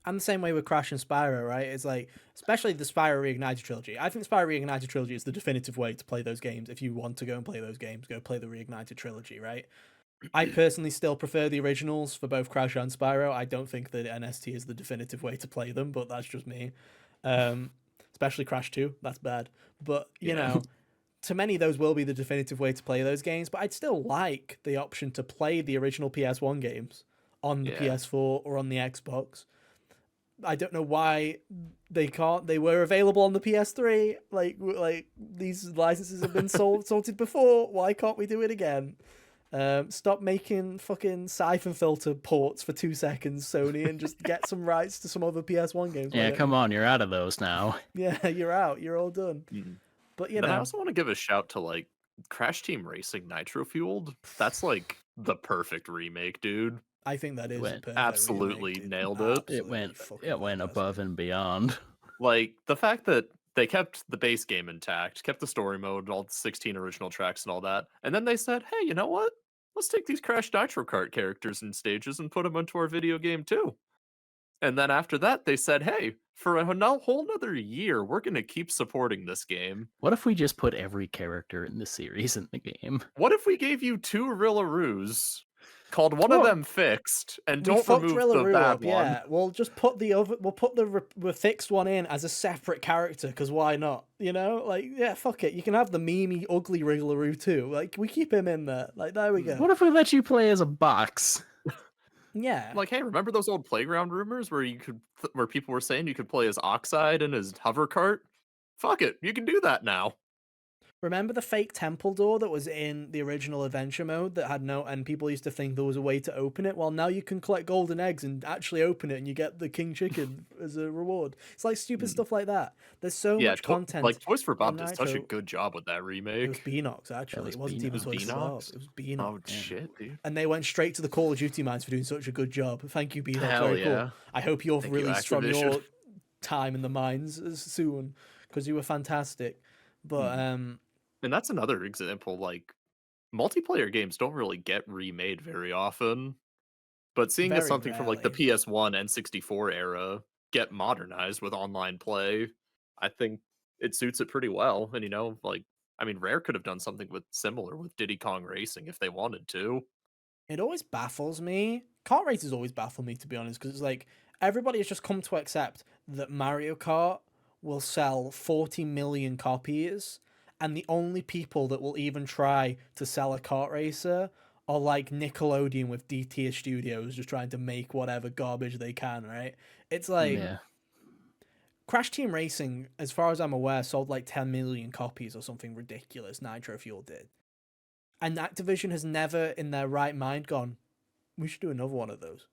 And the same way with Crash and Spyro, right? It's like, especially the Spyro Reignited trilogy. I think Spyro Reignited trilogy is the definitive way to play those games. If you want to go and play those games, go play the Reignited trilogy, right? I personally still prefer the originals for both Crash and Spyro. I don't think that NST is the definitive way to play them, but that's just me. Especially Crash 2, that's bad. But, you know, to many, those will be the definitive way to play those games, but I'd still like the option to play the original PS1 games on the PS4 or on the Xbox. I don't know why they can't. They were available on the PS3. Like these licenses have been sorted before. Why can't we do it again? Stop making fucking Siphon Filter ports for 2 seconds, Sony, and just get some rights to some other PS1 games. Yeah, come on, you're out of those now. Yeah, you're out. You're all done. But you know, I also want to give a shout to like Crash Team Racing Nitro Fueled. That's like the perfect remake, dude. I think that is a perfect absolutely remake, nailed it. It went above and beyond. Like the fact that they kept the base game intact, kept the story mode, all the 16 original tracks and all that, and then they said, "Hey, you know what? Let's take these Crash Nitro Kart characters and stages and put them into our video game too." And then after that, they said, "Hey, for a whole nother year, we're going to keep supporting this game. What if we just put every character in the series in the game? What if we gave you 2 Rillaroos, called one of them fixed, and don't remove the bad one?" Yeah, we'll just put we'll put the fixed one in as a separate character because why not? You know, like yeah, fuck it. You can have the memey ugly Rillaroos too. Like we keep him in there. Like there we go. What if we let you play as a box? Yeah. Like, hey, remember those old playground rumors where you could, where people were saying you could play as Oxide and his hover cart? Fuck it, you can do that now. Remember the fake temple door that was in the original adventure mode that had no, and people used to think there was a way to open it? Well, now you can collect golden eggs and actually open it, and you get the king chicken as a reward. It's like stupid Mm. stuff like that. There's so Yeah, much content Toys for in Bob did such a Nitro. good job with that It was remake. Beanox That actually. was It wasn't It even was Beanox. Toys for Bob. Beanox? It was Oh, Beanox. Yeah. shit, dude. And they went straight to the Call of Duty minds for doing such a good job. Thank you, Beanox. Hell Very cool. yeah. I hope you're Thank you, released from Activision. your time in the mines soon because you were fantastic. But And that's another example, like, multiplayer games don't really get remade very often, but seeing as very something from, like, the rarely. PS1 and 64 era get modernized with online play, I think it suits it pretty well, and, like, I mean, Rare could have done something with similar with Diddy Kong Racing if they wanted to. It always baffles me. Kart races always baffle me, to be honest, because it's like everybody has just come to accept that Mario Kart will sell 40 million copies, and the only people that will even try to sell a kart racer are like Nickelodeon with DTS Studios just trying to make whatever garbage they can, right? It's like Yeah. Crash Team Racing, as far as I'm aware, sold like 10 million copies or something ridiculous. Nitro Fuel did. And Activision has never, in their right mind, gone, we should do another one of those.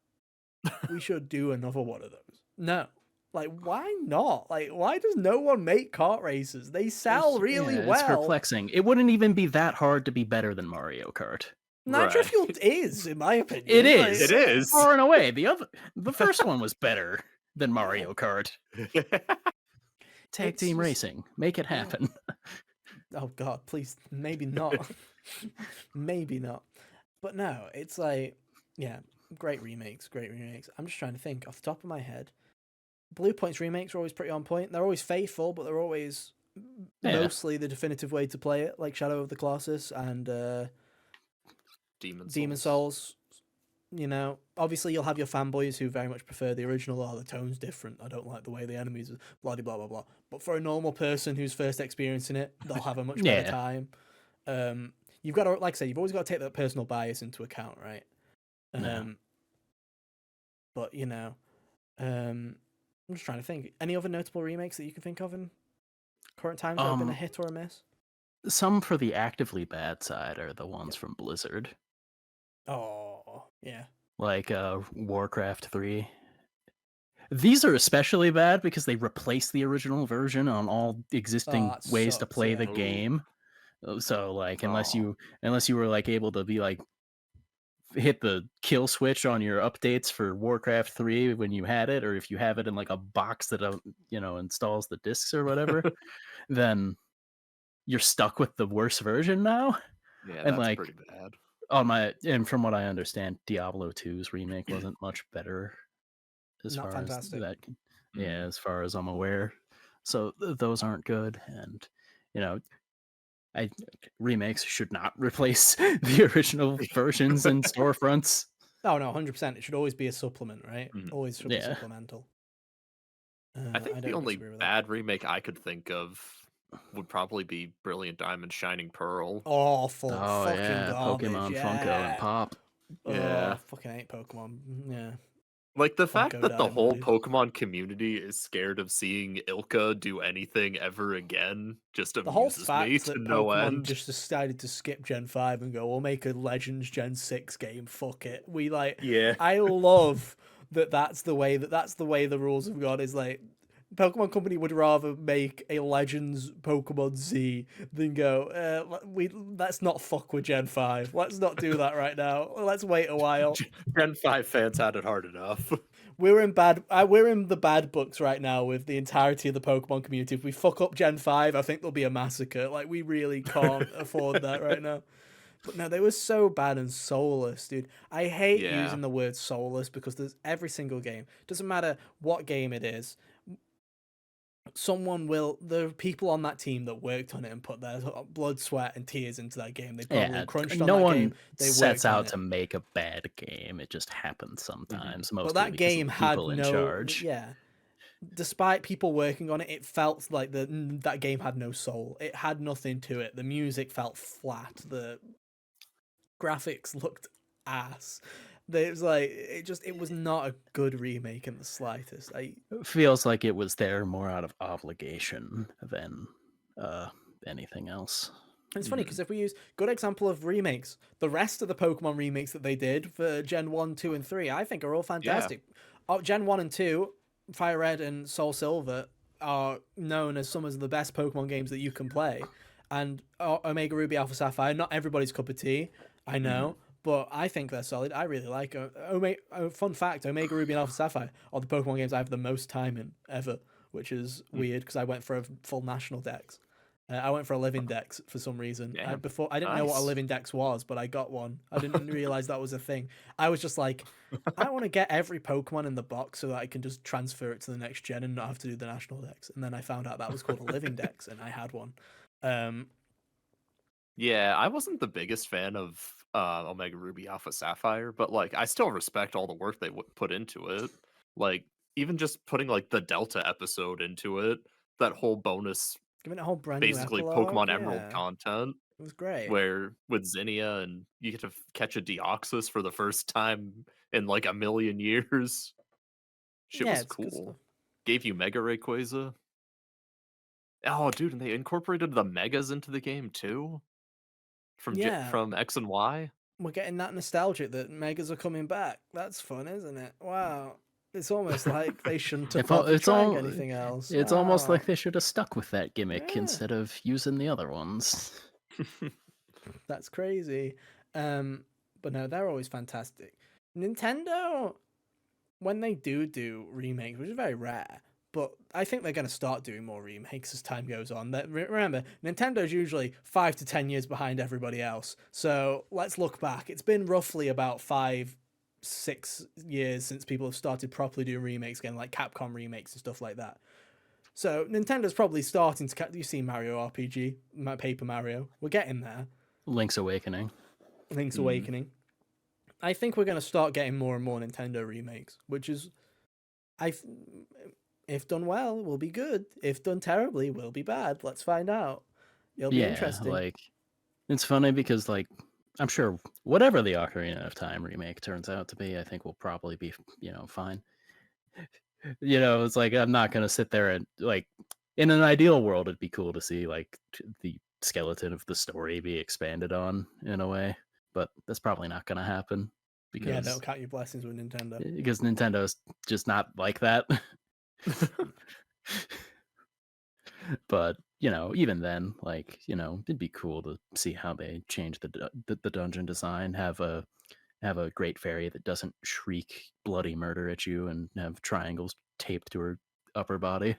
We should do another one of those. No. Like, why not? Like, why does no one make kart races? They sell really Yeah, it's well. perplexing. It wouldn't even be that hard to be better than Mario Kart. Nitro Right. Fuel is, in my opinion. It Like, is. It is. Far and away. The first one was better than Mario Kart. Tag It's team just- racing. Make it happen. oh god, please, maybe not. Maybe not. But no, it's like, yeah, great remakes, great remakes. I'm just trying to think off the top of my head. Blue Point's remakes are always pretty on point. They're always faithful, but they're always Yeah. mostly the definitive way to play it, like Shadow of the Colossus and Demon Souls. You know, obviously you'll have your fanboys who very much prefer the original. Oh, the tone's different. I don't like the way the enemies, blah blah blah blah. But for a normal person who's first experiencing it, they'll have a much better Yeah. time. You've got to, like I say, you've always got to take that personal bias into account, right? Yeah. But you know, I'm just trying to think. Any other notable remakes that you can think of in current times that have been a hit or a miss? Some for the actively bad side are the ones from Blizzard. Oh, yeah. Like Warcraft 3. These are especially bad because they replace the original version on all existing that ways to sucks, play yeah. the Ooh. game. So like unless Aw. you were like able to be like hit the kill switch on your updates for Warcraft 3 when you had it, or if you have it in like a box that installs the discs or whatever, then you're stuck with the worst version now. Yeah, And that's like pretty bad. and from what I understand, Diablo 2's remake wasn't much better as Not far fantastic. as that. Yeah, as far as I'm aware. So those aren't good, and remakes should not replace the original versions in storefronts. Oh no, 100%. It should always be a supplement, right? Always should be Yeah. supplemental. I think the don't only disagree with that. bad remake I could think of would probably be Brilliant Diamond Shining Pearl. Awful, Oh fucking yeah, garbage. Pokemon yeah. Funko and Pop. Yeah. Oh, fucking hate Pokemon. Yeah. Like, the fact Funko that the whole Diamond, dude. Pokemon community is scared of seeing Ilka do anything ever again just The whole amuses me fact to that no Pokemon end. just decided to skip Gen 5 and go, we'll make a Legends Gen 6 game. Fuck it. Yeah. I love that's the way the rules have gone. Is like Pokemon Company would rather make a Legends Pokemon Z than go, let's not fuck with Gen 5. Let's not do that right now. Let's wait a while. Gen 5 fans had it hard enough. We're in the bad books right now with the entirety of the Pokemon community. If we fuck up Gen 5, I think there'll be a massacre. Like, we really can't afford that right now. But no, they were so bad and soulless, dude. I hate Yeah. using the word soulless because there's every single game. Doesn't matter what game it is. There are people on that team that worked on it and put their blood, sweat, and tears into that game. They probably crunched on no that one game. They sets worked on out it. to make a bad game. It just happens sometimes. Mostly But that because game of the had people in no, charge. yeah. Despite people working on it, it felt like that game had no soul. It had nothing to it. The music felt flat. The graphics looked ass. It was not a good remake in the slightest. It feels like it was there more out of obligation than anything else. It's funny because if we use good example of remakes, the rest of the Pokemon remakes that they did for Gen 1, 2, and 3, I think are all fantastic. Gen 1 and 2, Fire Red and Soul Silver, are known as some of the best Pokemon games that you can play. And Omega Ruby Alpha Sapphire, not everybody's cup of tea, I know, but I think they're solid. I really like fun fact, Omega Ruby and Alpha Sapphire are the Pokemon games I have the most time in ever, which is weird because I went for a full national dex. I went for a living dex for some reason. Yeah. Before I didn't know what a living dex was, but I got one. I didn't realize that was a thing. I was just like, I want to get every Pokemon in the box so that I can just transfer it to the next gen and not have to do the national dex. And then I found out that was called a living dex, and I had one. Yeah, I wasn't the biggest fan of Omega Ruby Alpha Sapphire, but like I still respect all the work they put into it. Like even just putting like the Delta episode into it, that whole bonus, Giving it a whole brand new basically epilogue. Pokemon Emerald Yeah, content, it was great. where with Zinnia and you get to catch a Deoxys for the first time in like a million years. Shit Yeah, was it's good stuff. cool. Gave you Mega Rayquaza. Oh, dude, and they incorporated the Megas into the game too. From X and Y. We're getting that nostalgic that Megas are coming back. That's fun, isn't it? Wow. It's almost like they shouldn't have bothered trying anything else. It's almost like they should have stuck with that gimmick instead of using the other ones. That's crazy. But no, they're always fantastic. Nintendo, when they do remakes, which is very rare, but I think they're going to start doing more remakes as time goes on. Remember, Nintendo's usually 5 to 10 years behind everybody else. So let's look back. It's been roughly about 5-6 years since people have started properly doing remakes again, like Capcom remakes and stuff like that. So Nintendo's probably starting to... You see Mario RPG, Paper Mario. We're getting there. Link's Awakening. I think we're going to start getting more and more Nintendo remakes, which is... If done well, will be good. If done terribly, will be bad. Let's find out. It'll be interesting. Like, it's funny because, like, I'm sure whatever the Ocarina of Time remake turns out to be, I think will probably be, fine. It's like, I'm not going to sit there and, like, in an ideal world, it'd be cool to see, like, the skeleton of the story be expanded on in a way. But that's probably not going to happen. Because, don't count your blessings with Nintendo. Because Nintendo's just not like that. But even then, like, it'd be cool to see how they change the dungeon design, have a great fairy that doesn't shriek bloody murder at you and have triangles taped to her upper body.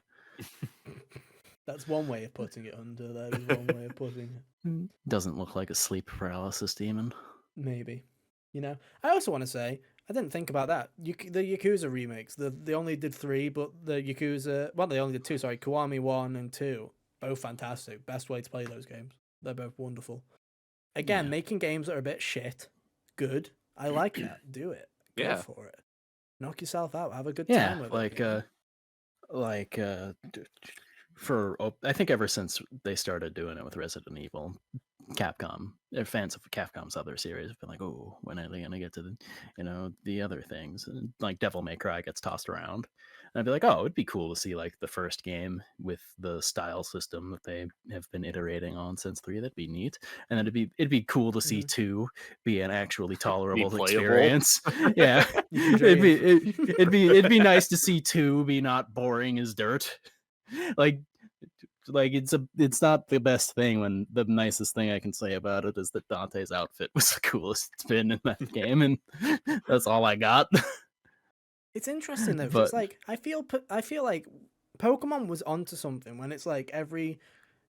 That's one way of putting it under. That is one way of putting it. Doesn't look like a sleep paralysis demon. Maybe. I also want to say, I didn't think about that. The Yakuza remakes, they only did 3, but the Yakuza... Well, they only did 2, sorry. Kiwami 1 and 2. Both fantastic. Best way to play those games. They're both wonderful. Again, making games that are a bit shit, good. I like that. Do it. Go for it. Knock yourself out. Have a good time with it. I think ever since they started doing it with Resident Evil, Capcom, fans of Capcom's other series have been like, oh, when are they gonna get to the other things? And like Devil May Cry gets tossed around, and I'd be like, oh, it'd be cool to see like the first game with the style system that they have been iterating on since 3. That'd be neat. And then it'd be cool to see 2 be an actually tolerable experience. Yeah, it'd be nice to see 2 be not boring as dirt. Like it's not the best thing when the nicest thing I can say about it is that Dante's outfit was the coolest it's been in that game, and that's all I got. It's interesting though, because it's like I feel like Pokemon was onto something when it's like every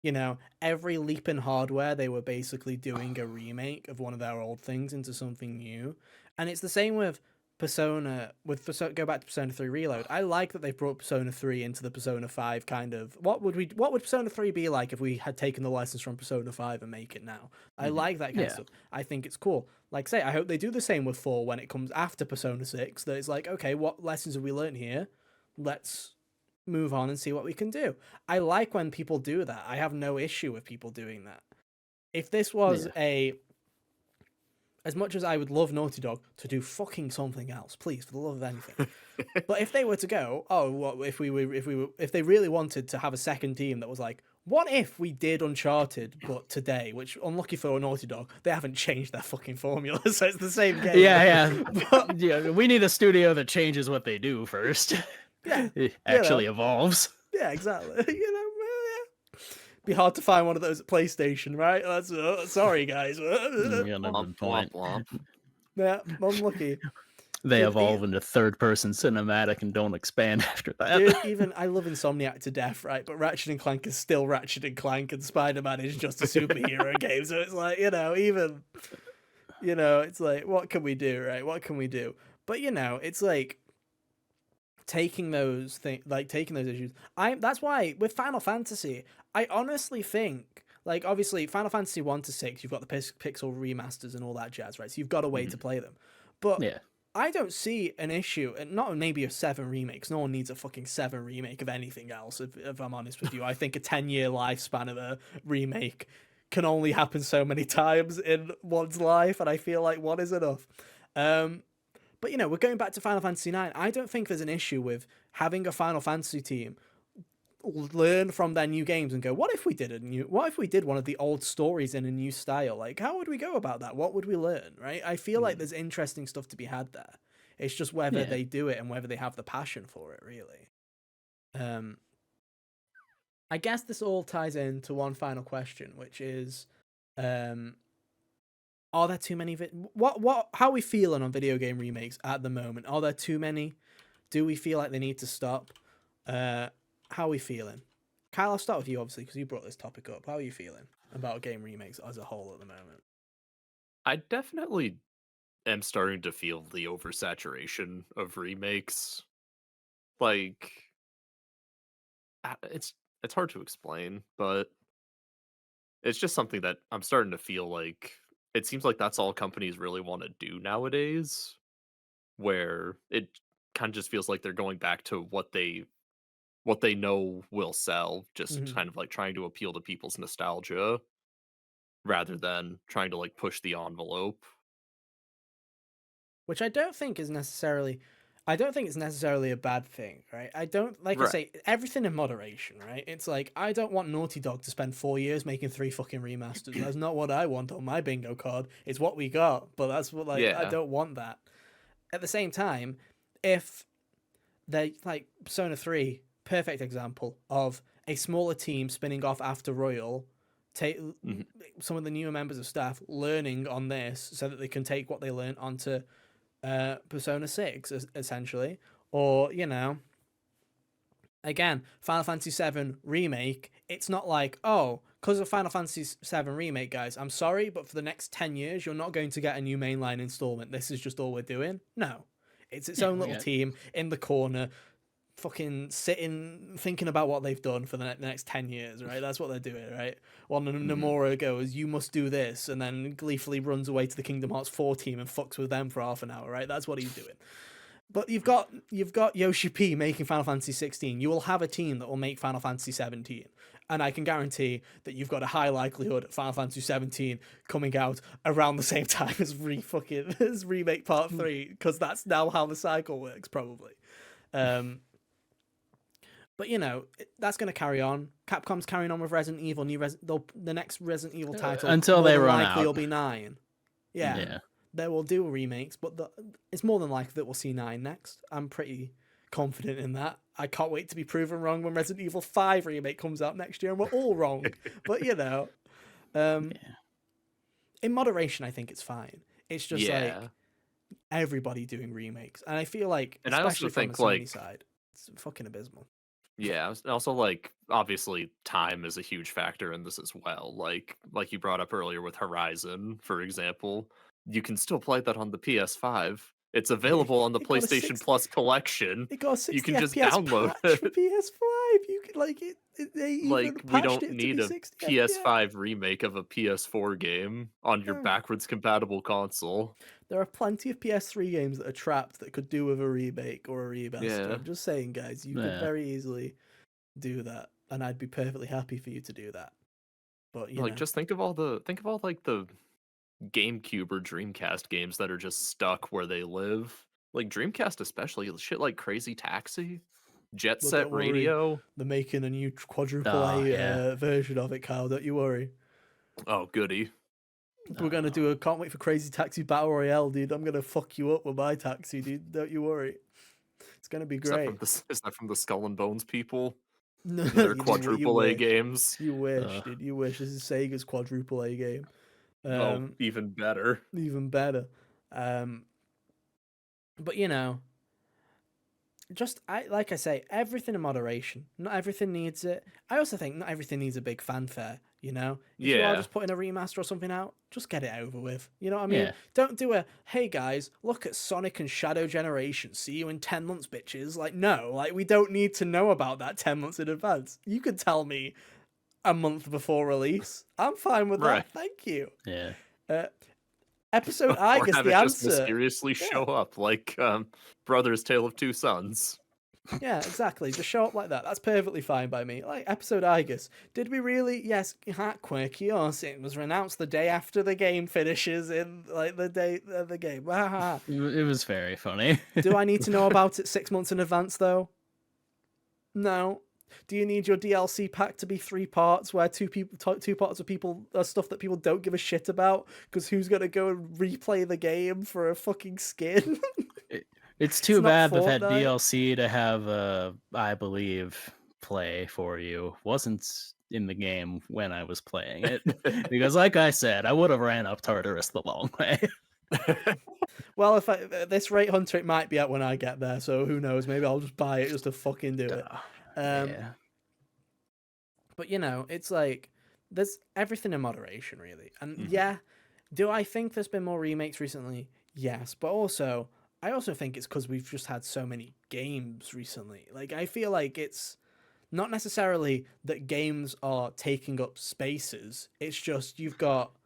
leap in hardware they were basically doing a remake of one of their old things into something new, and it's the same with Persona. Go back to Persona 3 Reload. I like that they brought Persona 3 into the Persona 5 kind of. What would Persona 3 be like if we had taken the license from Persona 5 and make it now? I like that kind of stuff. I think it's cool. Like say, I hope they do the same with 4 when it comes after Persona 6. That it's like, okay, what lessons have we learned here? Let's move on and see what we can do. I like when people do that. I have no issue with people doing that. If this was as much as I would love Naughty Dog to do fucking something else, please, for the love of anything. But if they were to go, if they really wanted to have a second team that was like, What if we did Uncharted, but today, which unlucky for Naughty Dog, they haven't changed their fucking formula, so it's the same game. Yeah, But yeah. We need a studio that changes what they do first. yeah, It you know, actually evolves. yeah, exactly. Yeah. Be hard to find one of those at PlayStation, right? That's sorry, guys. Yeah, that's a Womp good womp point. womp. Yeah, unlucky. They Dude, evolve into third-person cinematic and don't expand after that. dude, even I love Insomniac to death, right? But Ratchet and Clank is still Ratchet and Clank, and Spider-Man is just a superhero game. So it's like, even, it's like, what can we do, right? What can we do? But it's like taking those things, like taking those issues. That's why with Final Fantasy, I honestly think. Like obviously, Final Fantasy 1 to 6, you've got the pixel remasters and all that jazz, right? So you've got a way to play them, but Yeah, I don't see an issue, and not maybe a 7 remake, 'cause no one needs a fucking 7 remake of anything else, if I'm honest with you. I think a 10-year lifespan of a remake can only happen so many times in one's life, and I feel like one is enough. But we're going back to Final Fantasy 9. I don't think there's an issue with having a Final Fantasy team learn from their new games and go, what if we did one of the old stories in a new style? Like, how would we go about that? What would we learn, right? I feel like there's interesting stuff to be had there. It's just whether yeah. they do it and whether they have the passion for it, really. I guess this all ties into one final question, which is, are there too many? How are we feeling on video game remakes at the moment? Are there too many? Do we feel like they need to stop? How are we feeling? Kyle, I'll start with you, obviously, because you brought this topic up. How are you feeling about game remakes as a whole at the moment? I definitely am starting to feel the oversaturation of remakes. Like, it's hard to explain, but it's just something that I'm starting to feel like it seems like that's all companies really want to do nowadays, where it kind of just feels like they're going back to what they know will sell, just Mm-hmm. kind of like trying to appeal to people's nostalgia rather than trying to like push the envelope. Which I don't think it's necessarily a bad thing, right? I don't, like I Right. say, everything in moderation, right? It's like, I don't want Naughty Dog to spend 4 years making 3 fucking remasters. That's not what I want on my bingo card. It's what we got, but that's what, like, I Yeah. don't want that. At the same time, if they, like, Persona 3, perfect example of a smaller team spinning off after Royal, take Mhm. some of the newer members of staff learning on this so that they can take what they learned onto Persona 6, essentially. Or, again, Final Fantasy 7 Remake, it's not like, oh, because of Final Fantasy 7 Remake, guys, I'm sorry, but for the next 10 years, you're not going to get a new mainline installment. This is just all we're doing. No. It's its Yeah, own we little got team in the corner, fucking sitting, thinking about what they've done for the next 10 years, right? That's what they're doing, right? While Mhm. Nomura goes, you must do this, and then gleefully runs away to the Kingdom Hearts 4 team and fucks with them for half an hour, right? That's what he's doing. But you've got Yoshi P making Final Fantasy 16. You will have a team that will make Final Fantasy 17. And I can guarantee that you've got a high likelihood of Final Fantasy 17 coming out around the same time as as Remake Part 3, because that's now how the cycle works, probably. Um, but that's going to carry on. Capcom's carrying on with Resident Evil. The next Resident Evil title until more they than run likely out. will be 9. Yeah, Yeah. they will do remakes, but it's more than likely that we'll see 9 next. I'm pretty confident in that. I can't wait to be proven wrong when Resident Evil 5 remake comes out next year and we're all wrong. But um, Yeah. in moderation, I think it's fine. It's just like Yeah. everybody doing remakes, and I feel like, And I also especially from the think Sony like side, it's fucking abysmal. yeah, and also like obviously time is a huge factor in this as well. Like you brought up earlier with Horizon, for example, you can still play that on the PS5. It's available on the It got a PlayStation 60 Plus collection. It got a You 60 can just FPS download patch for it. PS5. You could like they even Like we patched don't it to need be a 60 FPS. PS5 remake of a PS4 game on your No. backwards compatible console. There are plenty of PS3 games that are trapped that could do with a remake or a remaster. Yeah. I'm just saying, guys, you could Yeah. very easily do that, and I'd be perfectly happy for you to do that. But Like just think of all like the GameCube or Dreamcast games that are just stuck where they live. Like Dreamcast especially, shit like Crazy Taxi. Jet But Set don't worry, Radio. they're making a new quadruple Oh, A yeah. version of it, Kyle. Don't you worry. Oh, goody. We're gonna Oh. do a can't wait for Crazy Taxi Battle Royale, dude. I'm gonna fuck you up with my taxi, dude. Don't you worry. It's gonna be great. Is that from the Skull and Bones people No, and their you quadruple A wish. games? You wish, Uh, dude. You wish. This is Sega's quadruple A game. Oh, even better. Even better. Um, but you know, just like I say, everything in moderation. Not everything needs it. I also think not everything needs a big fanfare. You know, if you are Yeah. just putting a remaster or something out, just get it over with. You know what I mean? Yeah. Don't do a hey guys, look at Sonic and Shadow Generation. See you in 10 months, bitches. Like no, like we don't need to know about that 10 months in advance. You could tell me a month before release. I'm fine with Right. that. Thank you. Yeah. Episode I Or guess have the it just answer. mysteriously show up like Brothers Tale of Two Sons. Yeah, exactly. Just show up like that. That's perfectly fine by me. Like episode Igus. Did we really? Yes, quick. Yes, it was announced the day after the game finishes in like the day of the game. It was very funny. Do I need to know about it 6 months in advance though? No. Do you need your DLC pack to be 3 parts where two parts of people stuff that people don't give a shit about? Because who's gonna go and replay the game for a fucking skin? It's too not bad that that Fortnite. DLC to have I believe play for you wasn't in the game when I was playing it because, like I said, I would have ran up Tartarus the long way. Well, if at this rate, Hunter, it might be out when I get there. So who knows? Maybe I'll just buy it just to fucking do it. Yeah. But you know, it's like there's everything in moderation, really. And Mhm. yeah, do I think there's been more remakes recently? Yes, but also I also think it's because we've just had so many games recently. Like I feel like it's not necessarily that games are taking up spaces. It's just you've got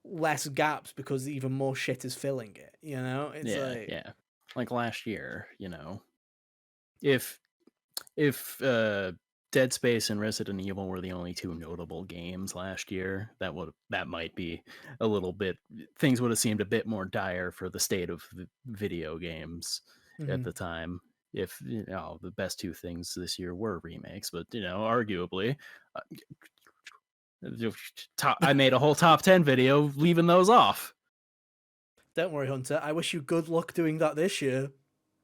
less gaps because even more shit is filling it. You know, it's Yeah. Like last year, if Dead Space and Resident Evil were the only 2 notable games last year, that might be a little bit, things would have seemed a bit more dire for the state of the video games at the time. If the best 2 things this year were remakes, but arguably, I made a whole top 10 video leaving those off. Don't worry, Hunter. I wish you good luck doing that this year.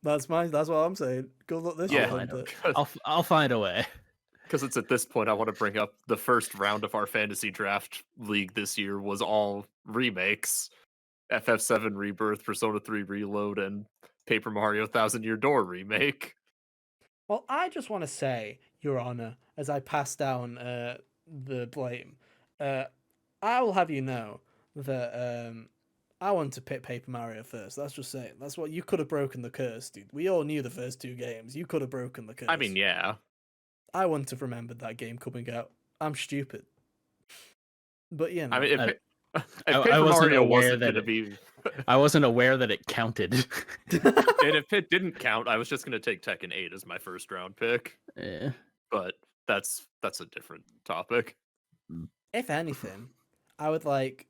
That's what I'm saying. Good luck this year, Hunter. I'll find a way. Because it's at this point I want to bring up the first round of our fantasy draft league this year was all remakes. FF7 Rebirth, Persona 3 Reload, and Paper Mario Thousand Year Door remake. Well, I just want to say, Your Honor, as I pass down the blame, I will have you know that I want to pick Paper Mario first. That's just saying. That's what you could have broken the curse, dude. We all knew the first 2 games. You could have broken the curse. I mean, yeah. I wouldn't have remembered that game coming out. I'm stupid. But you know, I mean, if I Paper wasn't Mario aware wasn't that going to be, I wasn't aware that it counted. and if it didn't count, I was just going to take Tekken 8 as my first round pick. Yeah. But that's a different topic. If anything, I would like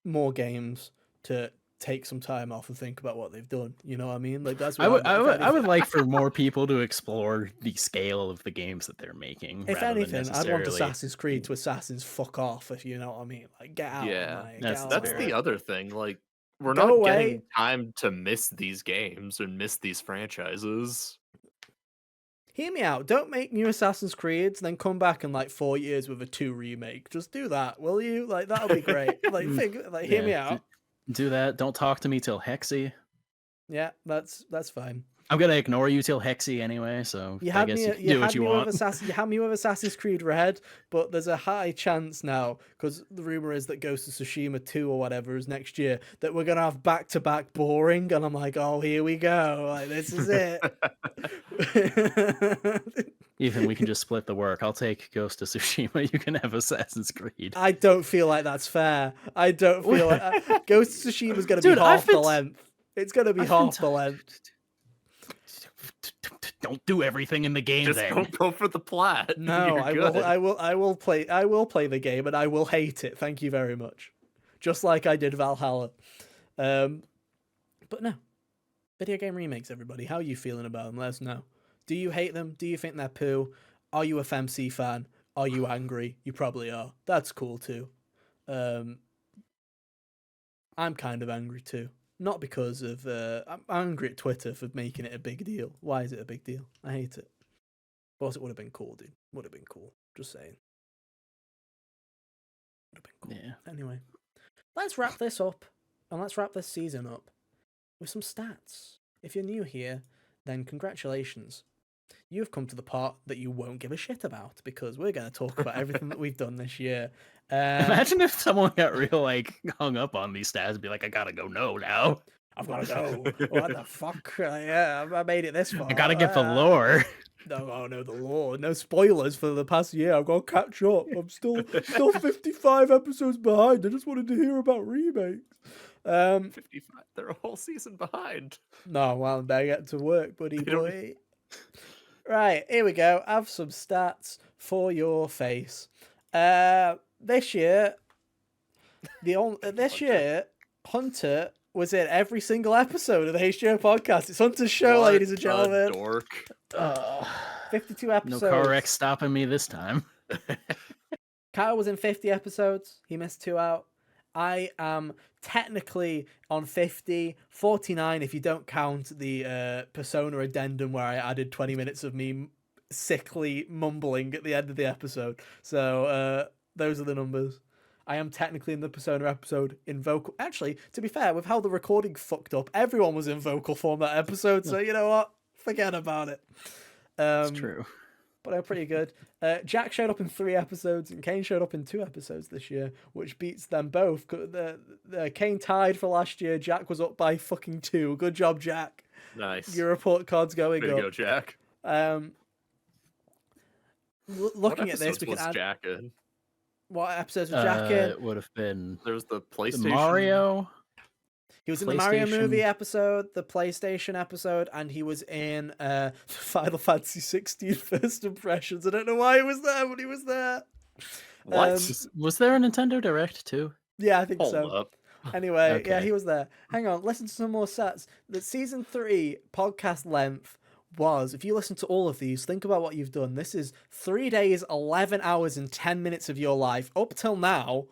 more games to take some time off and think about what they've done. You know what I mean? Like that's what I would like for more people to explore the scale of the games that they're making. If rather anything, than I'd want necessarily... Assassin's Creed to Assassin's fuck off, if you know what I mean. Like get out. Yeah, like, that's the other thing. Like we're Go not away. getting time to miss these games and miss these franchises. Hear me out. Don't make new Assassin's Creeds, then come back in like 4 years with a 2 remake. Just do that, will you? Like that'll be great. Hear me out. Do that. Don't talk to me till Hexy. Yeah, that's fine. I'm gonna ignore you till Hexy anyway, so I guess you can do what you want. You had me with Assassin's Creed Red, but there's a high chance now, because the rumor is that Ghost of Tsushima 2 or whatever is next year, that we're gonna have back-to-back boring, and I'm like, oh, here we go. Like this is it. Even we can just split the work. I'll take Ghost of Tsushima. You can have Assassin's Creed. I don't feel like that's fair. I don't feel like Ghost of Tsushima is gonna be half the length. It's gonna be half the length. Don't do everything in the game. Just then. don't go for the plot. No, I will play the game and I will hate it. Thank you very much. Just like I did Valhalla. But no. Video game remakes, everybody. How are you feeling about them? Let us know. Do you hate them? Do you think they're poo? Are you a FMC fan? Are you angry? You probably are. That's cool too. I'm kind of angry too. Not because of I'm angry at Twitter for making it a big deal. Why is it a big deal? I hate it. Of course, it would have been cool, dude. Would have been cool. Just saying. Would have been cool. Yeah. Anyway, let's wrap this up, and let's wrap this season up with some stats. If you're new here, then congratulations. You've come to the part that you won't give a shit about, because we're going to talk about everything that we've done this year. Imagine if someone got real like hung up on these stats and be like, I gotta go now. I've got to go. What the fuck? Yeah, I made it this far. I gotta get the lore. No, the lore. No spoilers for the past year. I've got to catch up. I'm still 55 episodes behind. I just wanted to hear about remakes. 55. They're a whole season behind. No, well, better get to work, buddy boy. Right, here we go. I have some stats for your face. This year, Hunter was in every single episode of the HGO podcast. It's Hunter's show, ladies and gentlemen. Dork. 52 episodes. No car wreck stopping me this time. Kyle was in 50 episodes. He missed 2 out. I am technically on 50, 49 if you don't count the Persona addendum where I added 20 minutes of me sickly mumbling at the end of the episode. So those are the numbers. I am technically in the Persona episode in vocal. Actually, to be fair, with how the recording fucked up, everyone was in vocal form that episode. So you know what? Forget about it. It's true. But I'm pretty good. Jack showed up in 3 episodes, and Kane showed up in 2 episodes this year, which beats them both. Kane tied for last year. Jack was up by fucking 2. Good job, Jack. Nice. Your report card's going There up. you go, Jack. Looking at this, we can add. Jack in? What episodes was Jack in? It would have been There's the PlayStation. the Mario. He was in the Mario movie episode, the PlayStation episode, and he was in Final Fantasy 16 First Impressions. I don't know why he was there, but he was there. What? Was there a Nintendo Direct too? Yeah, I think Hold so. up. Anyway, Okay. yeah, he was there. Hang on, listen to some more stats. The season 3 podcast length was, if you listen to all of these, think about what you've done. This is 3 days, 11 hours, and 10 minutes of your life. Up till now,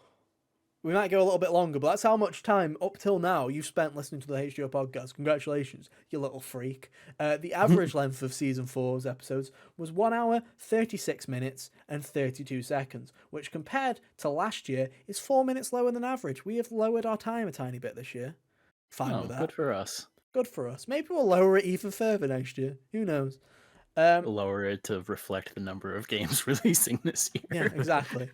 we might go a little bit longer, but that's how much time up till now you've spent listening to the HGO podcast. Congratulations, you little freak. The average length of season 4's episodes was 1 hour, 36 minutes, and 32 seconds, which compared to last year is 4 minutes lower than average. We have lowered our time a tiny bit this year. Fine with that. Good for us. Good for us. Maybe we'll lower it even further next year. Who knows? Lower it to reflect the number of games releasing this year. Yeah, exactly.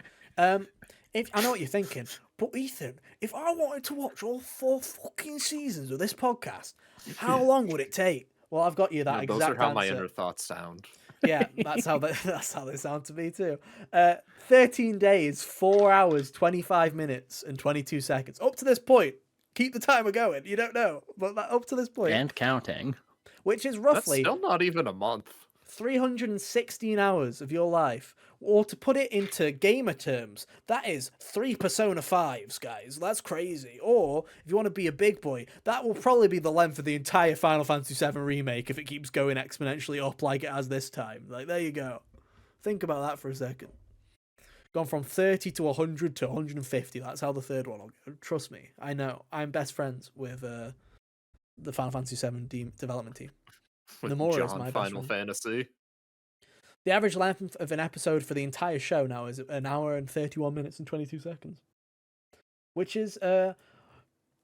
If I know what you're thinking, but Ethan, if I wanted to watch all 4 fucking seasons of this podcast, how long would it take? Well, I've got you that exact Those are how answer. my inner thoughts sound. Yeah, that's how they sound to me too. 13 days, 4 hours, 25 minutes, and 22 seconds. Up to this point, keep the timer going. You don't know, but up to this point, And counting. which is That's roughly still not even a month. 316 hours of your life. Or to put it into gamer terms, that is 3 Persona 5s, guys. That's crazy. Or, if you want to be a big boy, that will probably be the length of the entire Final Fantasy VII Remake if it keeps going exponentially up like it has this time. Like, there you go. Think about that for a second. Gone from 30 to 100 to 150. That's how the third one will go. Trust me. I know. I'm best friends with the Final Fantasy VII development team. With Nomura is John my best Final friend. Fantasy. The average length of an episode for the entire show now is 1 hour and 31 minutes and 22 seconds. Which is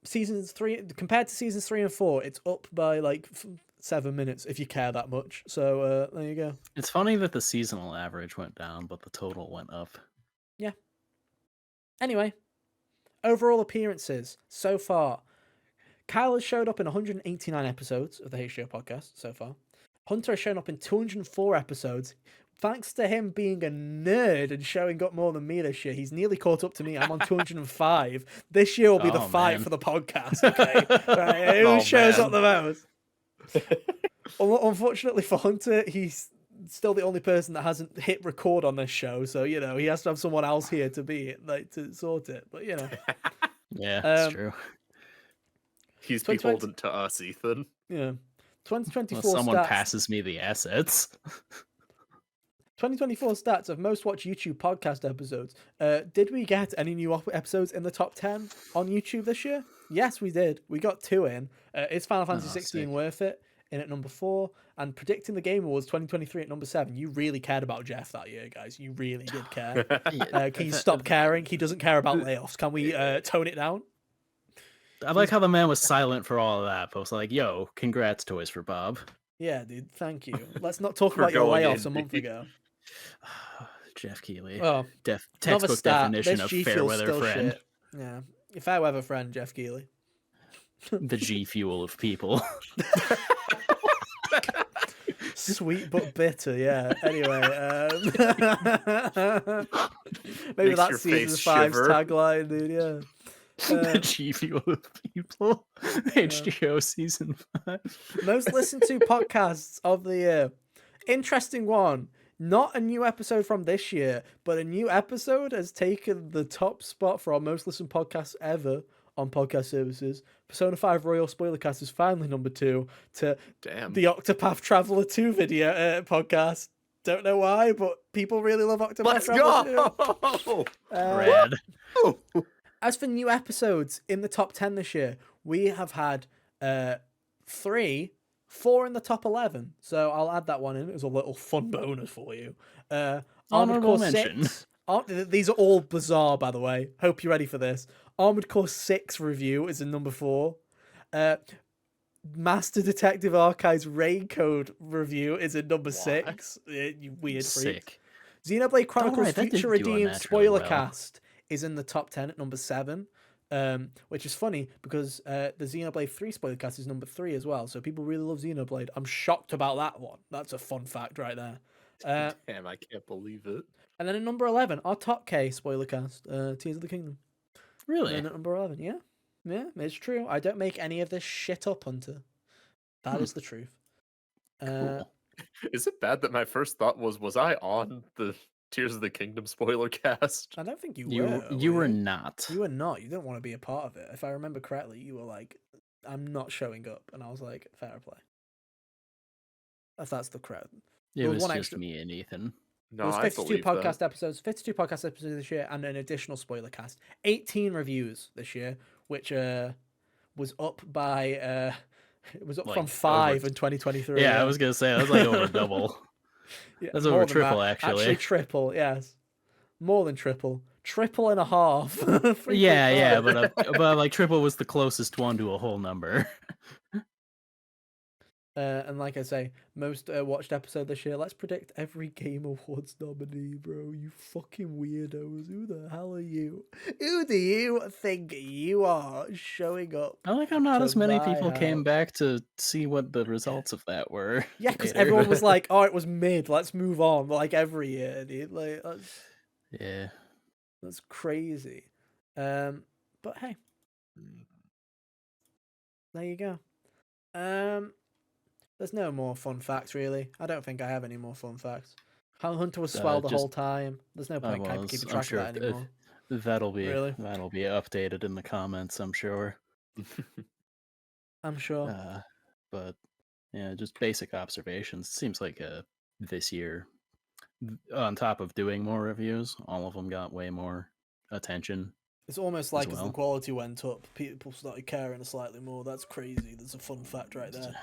seasons 3 compared to seasons 3 and 4, it's up by like 7 minutes if you care that much. So there you go. It's funny that the seasonal average went down, but the total went up. Yeah. Anyway, overall appearances so far. Kyle has showed up in 189 episodes of the HGO podcast so far. Hunter has shown up in 204 episodes. Thanks to him being a nerd and showing up more than me this year, he's nearly caught up to me. I'm on 205. This year will be the fight for the podcast, okay? Right, who shows up the most? Unfortunately for Hunter, he's still the only person that hasn't hit record on this show, so, you know, he has to have someone else here to to sort it. But, you know. Yeah, that's true. He's beholden to us, Ethan. Yeah. 2024 Unless someone stats. passes me the assets. 2024 stats of most watched YouTube podcast episodes. Did we get any new episodes in the top 10 on YouTube this year? Yes, we did. We got 2 in. Is Final Fantasy 16 sick. worth it? In at number 4. And Predicting the Game Awards 2023 at number 7. You really cared about Jeff that year, guys. You really did care. Can you stop caring? He doesn't care about layoffs. Can we tone it down? I like how the man was silent for all of that, but was like, yo, congrats, Toys for Bob. Yeah, dude, thank you. Let's not talk For about your going layoffs in a month deep. ago. Jeff Keighley. Oh, another Textbook stat. definition This of G fair Fuel's weather still friend. shit. Yeah. Your fair weather friend, Jeff Keighley. The G Fuel of people. Sweet but bitter, yeah. Anyway, maybe Makes that's your season face 5's shiver. tagline, dude. Yeah. The G Fuel of people. HGO season 5. Most listened to podcasts of the year. Interesting one. Not a new episode from this year, but a new episode has taken the top spot for our most listened podcasts ever on podcast services. Persona 5 Royal Spoilercast is finally number 2 to Damn. the Octopath Traveler 2 video podcast. Don't know why, but people really love Octopath Let's Traveler 2. go! Rad. As for new episodes in the top 10 this year, we have had 4 in the top 11. So I'll add that one in as a little fun bonus for you. Armored Honorable Core mention. 6. These are all bizarre, by the way. Hope you're ready for this. Armored Core 6 review is in number 4. Master Detective Archives Raid Code review is in number 6. You weird freak. Sick. Xenoblade Chronicles that didn't Future do Redeemed unnaturally spoiler well. cast is in the top 10 at number 7. Which is funny because the Xenoblade 3 spoiler cast is number 3 as well. So people really love Xenoblade. I'm shocked about that one. That's a fun fact right there. Damn, I can't believe it. And then at number 11, our top K spoiler cast, Tears of the Kingdom. Really? And then at number 11, yeah. Yeah, it's true. I don't make any of this shit up, Hunter. That is the truth. Cool. Is it bad that my first thought was I on the Tears of the Kingdom spoiler cast? I don't think you You were. you were you? not. You were not. You didn't want to be a part of it. If I remember correctly, you were like, I'm not showing up. And I was like, fair play. If that's the crowd. It There was was one just extra- me and Ethan. No, There was I 52 believe podcast that. episodes, 52 podcast episodes this year, and an additional spoiler cast. 18 reviews this year, which was up by it was up from Like, 5 over- in 2023. Yeah, I was gonna say that's like over double. Yeah, That's more over than triple, that. actually. Triple, yes. More than triple. Triple and a half. 3.5. Yeah, but like triple was the closest one to a whole number. And like I say, most watched episode this year. Let's predict every Game Awards nominee, bro. You fucking weirdos. Who the hell are you? Who do you think you are showing up? I like how not to as many my people came house? back to see what the results of that were. Yeah, because later. everyone was like, "Oh, it was mid. Let's move on." Like every year, dude. Like Yeah. that's crazy. But hey, there you go. There's no more fun facts, really. I don't think I have any more fun facts. Hunter was swell the just- whole time. There's no point keeping track of that anymore. That'll be Really? that'll be updated in the comments, I'm sure. I'm sure. But yeah, just basic observations. Seems like this year, on top of doing more reviews, all of them got way more attention. It's almost like as the well. quality went up, people started caring slightly more. That's crazy. That's a fun fact right there.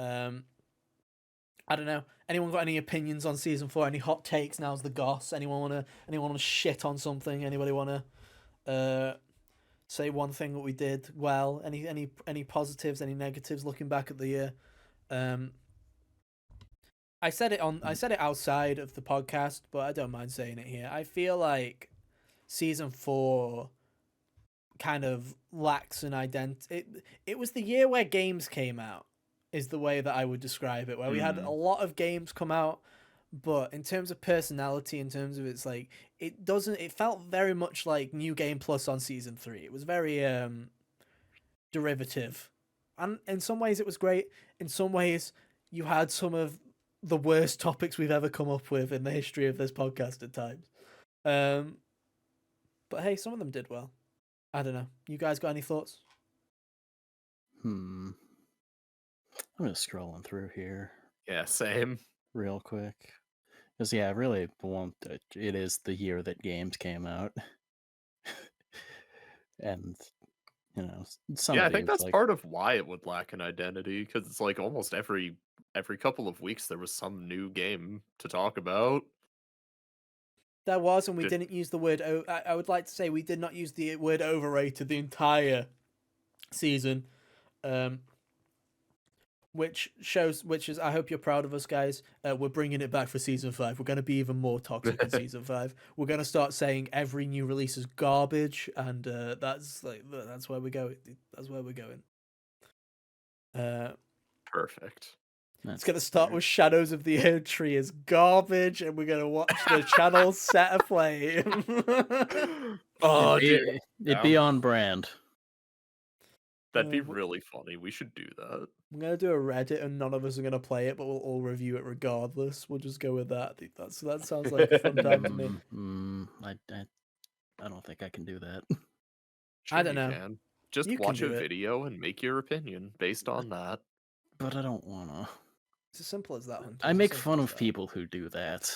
I don't know. Anyone got any opinions on season 4? Any hot takes? Now's the goss. Anyone wanna shit on something? Anybody wanna say one thing that we did well? Any positives? Any negatives? Looking back at the year, I said it outside of the podcast, but I don't mind saying it here. I feel like season 4 kind of lacks an identity. It was the year where games came out, is the way that I would describe it, where we had a lot of games come out, but in terms of personality, in terms of it's like, it felt very much like New Game Plus on season 3. It was very derivative, and in some ways it was great. In some ways you had some of the worst topics we've ever come up with in the history of this podcast at times, but hey, some of them did well. I don't know, you guys got any thoughts? I'm just scrolling through here Yeah, same. real quick. Because, yeah, really, it is the year that games came out. And, some Yeah, of I think these, that's like, part of why it would lack an identity, because it's like almost every couple of weeks there was some new game to talk about. There was, and we Good. didn't use the word. I would like to say we did not use the word overrated the entire season, um, which is. I hope you're proud of us, guys. We're bringing it back for season 5. We're going to be even more toxic in season 5. We're going to start saying every new release is garbage, and that's where we're going. That's where we're going. Perfect. It's going to start with Shadows of the Erd Tree is garbage, and we're going to watch the channel set aflame. Oh, dude. it'd be on brand. That'd be really funny. We should do that. I'm going to do a Reddit, and none of us are going to play it, but we'll all review it regardless. We'll just go with that. That sounds like a fun time to me. I don't think I can do that. Sure I don't you know. can. Just You can watch a do it. video and make your opinion based on that. But I don't want to. It's as simple as that, Hunter. I It's make as simple fun as of that. people who do that.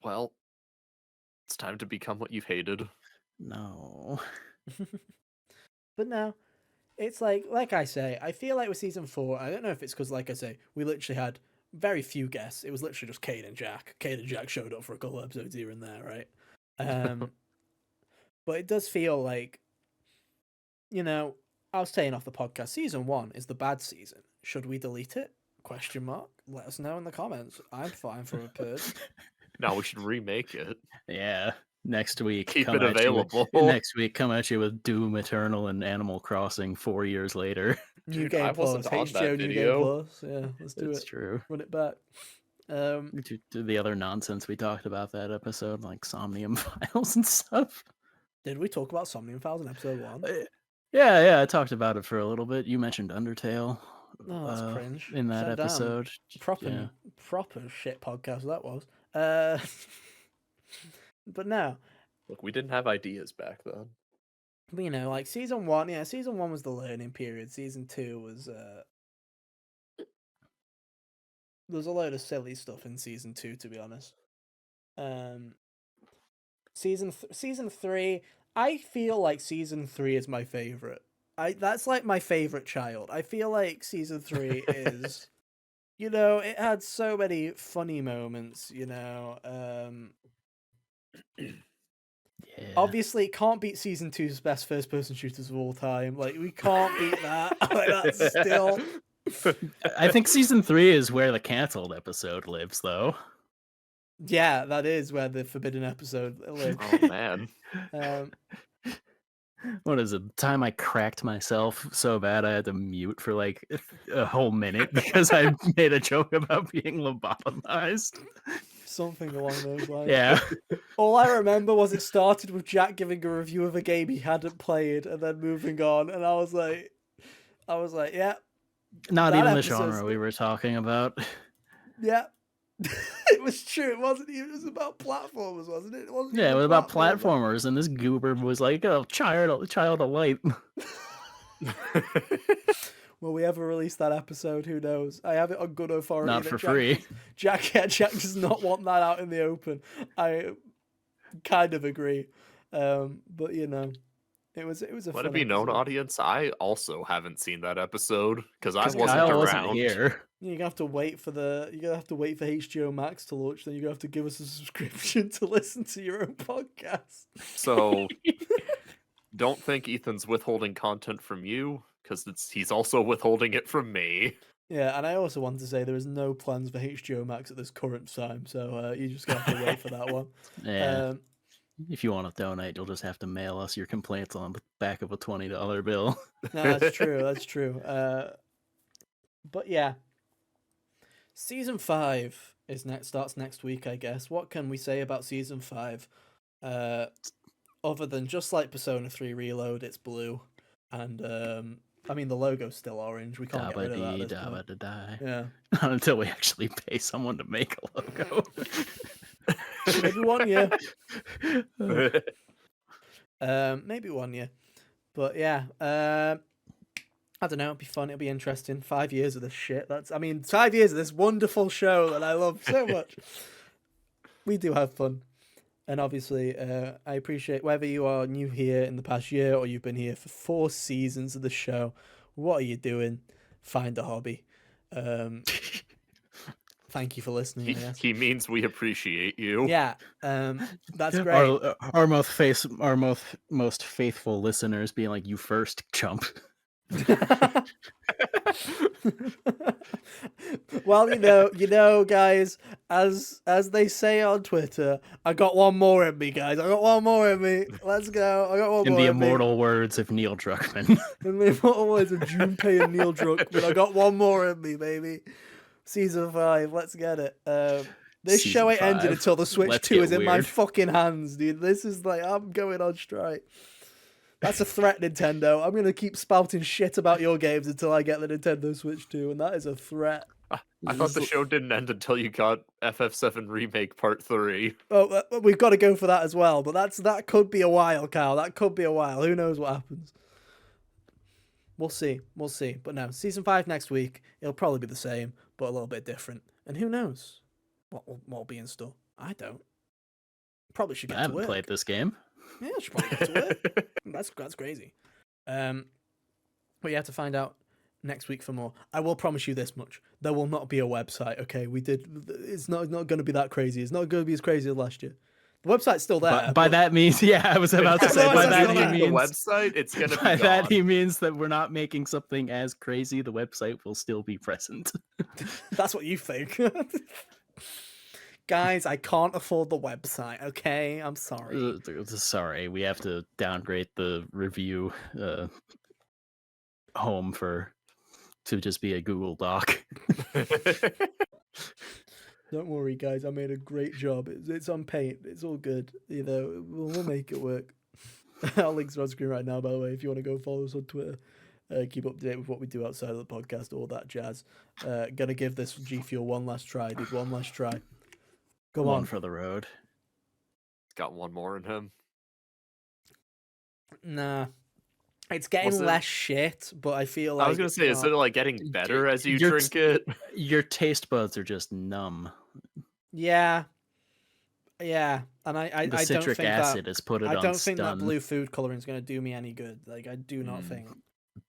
Well, it's time to become what you've hated. No. But no, it's like I say, I feel like with season 4, I don't know if it's because, like I say, we literally had very few guests. It was literally just Cade and Jack. Cade and Jack showed up for a couple episodes here and there, right? But it does feel like, I was saying off the podcast, season 1 is the bad season. Should we delete it? Question mark. Let us know in the comments. I'm fine for a purge. Now we should remake it. Yeah. Next week, Keep come it at you with, available. next week, come at you with Doom Eternal and Animal Crossing 4 years later. New Dude, Game I Plus, wasn't on that HGO New Game video. Plus. Yeah, let's do It's it. true. Run it back. To the other nonsense we talked about that episode, like Somnium Files and stuff. Did we talk about Somnium Files in episode 1? Yeah, I talked about it for a little bit. You mentioned Undertale. No, that's cringe. In that Damn, episode. proper shit podcast that was. But no, Look, we didn't have ideas back then. but, like season 1, yeah, season 1 was the learning period. Season 2 was there's a load of silly stuff in season 2, to be honest. Season 3, I feel like season 3 is my favorite. That's like my favorite child. I feel like season 3 is, it had so many funny moments. Yeah. Obviously, it can't beat season 2's best first-person shooters of all time. Like, we can't beat that. Like, that's still. I think season 3 is where the canceled episode lives, though. Yeah, that is where the forbidden episode lives. Oh man. What is it? The time I cracked myself so bad I had to mute for like a whole minute because I made a joke about being lobotomized. Something along those lines. Yeah. All I remember was it started with Jack giving a review of a game he hadn't played and then moving on, and I was like, yeah. Not even the genre we were talking about. Yeah. It was true. It wasn't even. It was about platformers, wasn't it? It wasn't. Yeah, it was about platformers, and this goober was like, "Oh, child of light." Will we ever release that episode? Who knows? I have it on good authority. Not for free. Jack does not want that out in the open. I kind of agree, but it was a. Let it be known, audience. I also haven't seen that episode because I wasn't Kyle around. wasn't here. You're gonna have to wait for HGO Max to launch. Then you're gonna have to give us a subscription to listen to your own podcast. So don't think Ethan's withholding content from you because he's also withholding it from me. Yeah, and I also wanted to say there is no plans for HGO Max at this current time, so you just gonna have to wait for that one. Yeah. If you want to donate, you'll just have to mail us your complaints on the back of a $20 bill. No, that's true. That's true. But yeah, season 5 starts next week, I guess. What can we say about season 5? Other than just like Persona 3 Reload, it's blue, and I mean the logo's still orange. We can't get rid of that. Yeah. Not until we actually pay someone to make a logo. Maybe 1 year. Maybe 1 year. But yeah. I don't know. It'll be fun. It'll be interesting. 5 years of this shit. 5 years of this wonderful show that I love so much. We do have fun. And obviously, I appreciate whether you are new here in the past year or you've been here for 4 seasons of the show. What are you doing? Find a hobby. Thank you for listening. I guess. He means we appreciate you. Yeah, that's great. Our most faithful listeners being like, "You first, chump." Well, you know, guys, as they say on Twitter, I got one more in me, guys. I got one more in me. Let's go. I got one In more the in me. immortal words of Neil Druckmann. In the immortal words of Junpei and Neil Druckmann, I got one more in me, baby. Season 5, let's get it. This Season show ain't 5. ended until the Switch Let's 2 get is in my weird. fucking hands, dude. This is like, I'm going on strike. That's a threat, Nintendo. I'm going to keep spouting shit about your games until I get the Nintendo Switch 2, and that is a threat. I thought the show didn't end until you got FF7 Remake Part 3. Oh, we've got to go for that as well, but that could be a while, Kyle. That could be a while. Who knows what happens? We'll see. We'll see. But no, Season 5 next week. It'll probably be the same, but a little bit different. And who knows what'll be in store? I don't. Probably should get I to work. haven't played this game. Yeah, I should probably get to work. That's crazy. But you have to find out next week for more. I will promise you this much: there will not be a website. Okay, it's not going to be that crazy. It's not going to be as crazy as last year. The website's still there. By that means, yeah, I was about to say. No, By it's that still he there. The means website, it's gonna be by that gone. he means that we're not making something as crazy. The website will still be present. That's what you think. Guys, I can't afford the website, okay? I'm sorry. Sorry, we have to downgrade the review home to just be a Google Doc. Don't worry, guys. I made a great job. It's on Paint. It's all good. You know, we'll make it work. Our links are on screen right now, by the way, if you want to go follow us on Twitter. Keep up to date with what we do outside of the podcast, all that jazz. Gonna give this G Fuel one last try, dude. One last try. Go One on. for the road. Got one more in him. Nah. It's getting Was it- less shit, but I feel like I was gonna say, is it like getting better as you You're- drink it? Your taste buds are just numb. Yeah. Yeah. And I The don't citric think acid that has put it I on don't think that stun. blue food coloring is going to do me any good. Like, I do not think.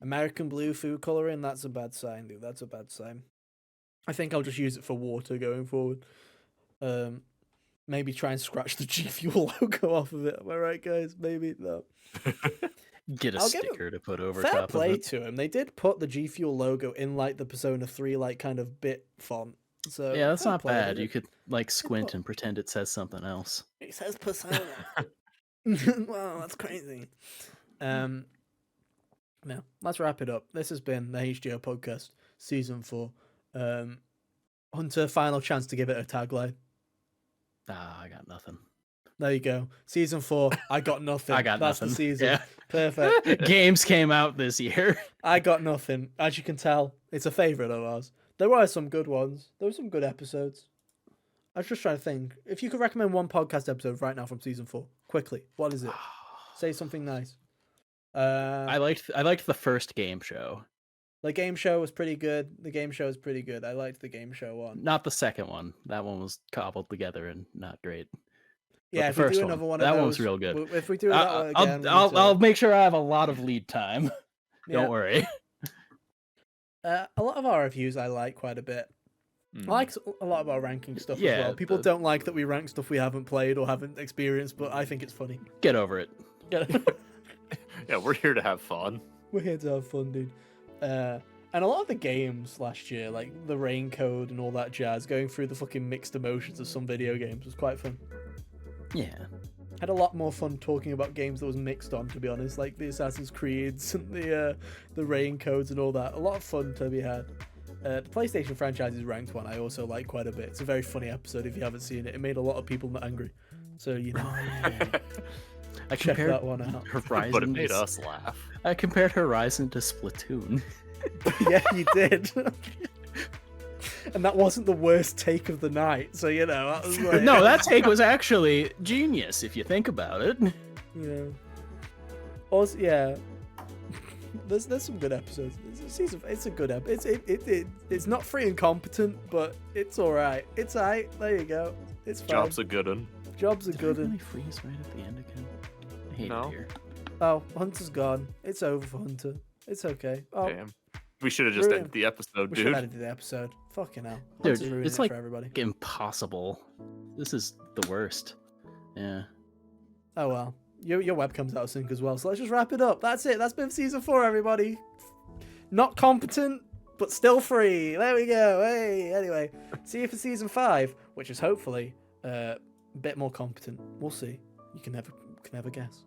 American blue food coloring, that's a bad sign, dude. That's a bad sign. I think I'll just use it for water going forward. Maybe try and scratch the G Fuel logo off of it. Am I right, guys? Maybe. No. Get a I'll give sticker to put over Fair top play of it. to him. They did put the G Fuel logo in, like, the Persona 3, like, kind of bit font. So Yeah, that's fair not play, they bad. did. You could like squint and pretend it says something else. It says Persona. Wow, that's crazy. No, let's wrap it up. This has been the HGO podcast, season 4. Hunter, final chance to give it a tagline. I got nothing. There you go. Season 4. I got nothing. I got That's nothing. the season. Yeah. Perfect. Games came out this year. I got nothing. As you can tell, it's a favorite of ours. There were some good ones. There were some good episodes. I was just trying to think. If you could recommend one podcast episode right now from season 4, quickly, what is it? Say something nice. I liked the first game show. The game show was pretty good. I liked the game show one. Not the second one. That one was cobbled together and not great. Yeah, the if we first do another one that of those, one's real good. If we do that one again, I'll make sure I have a lot of lead time. Yeah. Don't worry. A lot of our reviews I like quite a bit. I like a lot of our ranking stuff Yeah, as well. People don't like that we rank stuff we haven't played or haven't experienced, but I think it's funny. Get over it. Yeah, we're here to have fun. We're here to have fun, dude. And a lot of the games last year, like the Rain Code and all that jazz, going through the fucking mixed emotions of some video games was quite fun. Yeah. Had a lot more fun talking about games that was mixed on, to be honest, like the Assassin's Creeds and the Rain Codes and all that. A lot of fun to be had. The PlayStation franchise's ranked one I also like quite a bit. It's a very funny episode if you haven't seen it. It made a lot of people angry. So, you know, I check compared that one out. Horizon. But it made us laugh. I compared Horizon to Splatoon. Yeah, you did. And that wasn't the worst take of the night. So, you know, that was like... No, that take was actually genius if you think about it. Yeah. Also, yeah. There's some good episodes. It's a good episode. It's not free and competent, but it's all right. It's alright. There you go. It's fine. Job's a good one. Job's a Did good it one. really freeze right at the end again? I hate No. it here. Oh, Hunter's gone. It's over for Hunter. It's okay. Oh, Damn. We should have just Ruin. ended the episode, we should dude. have edited the episode. Fucking hell. Dude, Hunter's ruining it's it like for everybody. impossible. This is the worst. Yeah. Oh well. Your webcam's out of sync as well, so let's just wrap it up. That's it. That's been season 4, everybody. Not competent, but still free. There we go. Hey. Anyway, see you for season 5, which is hopefully a bit more competent. We'll see. You can never guess.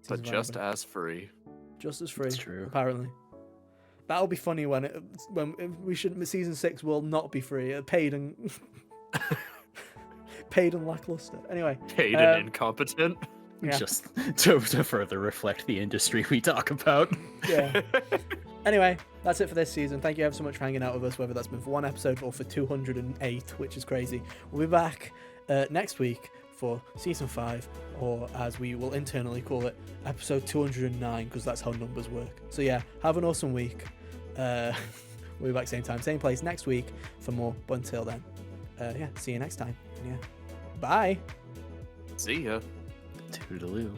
But Season 5, just everybody. as free. Just as free. That's true. Apparently. That'll be funny when we should. Season 6 will not be free. Paid and paid and lackluster. Anyway. Paid and incompetent. Yeah. Just to further reflect the industry we talk about. Yeah. Anyway, that's it for this season. Thank you ever so much for hanging out with us, whether that's been for one episode or for 208, which is crazy. We'll be back next week for season 5, or as we will internally call it, episode 209, because that's how numbers work. So yeah, have an awesome week. We'll be back same time, same place next week for more. But until then, yeah, see you next time. Yeah, bye. See ya. Toodaloo.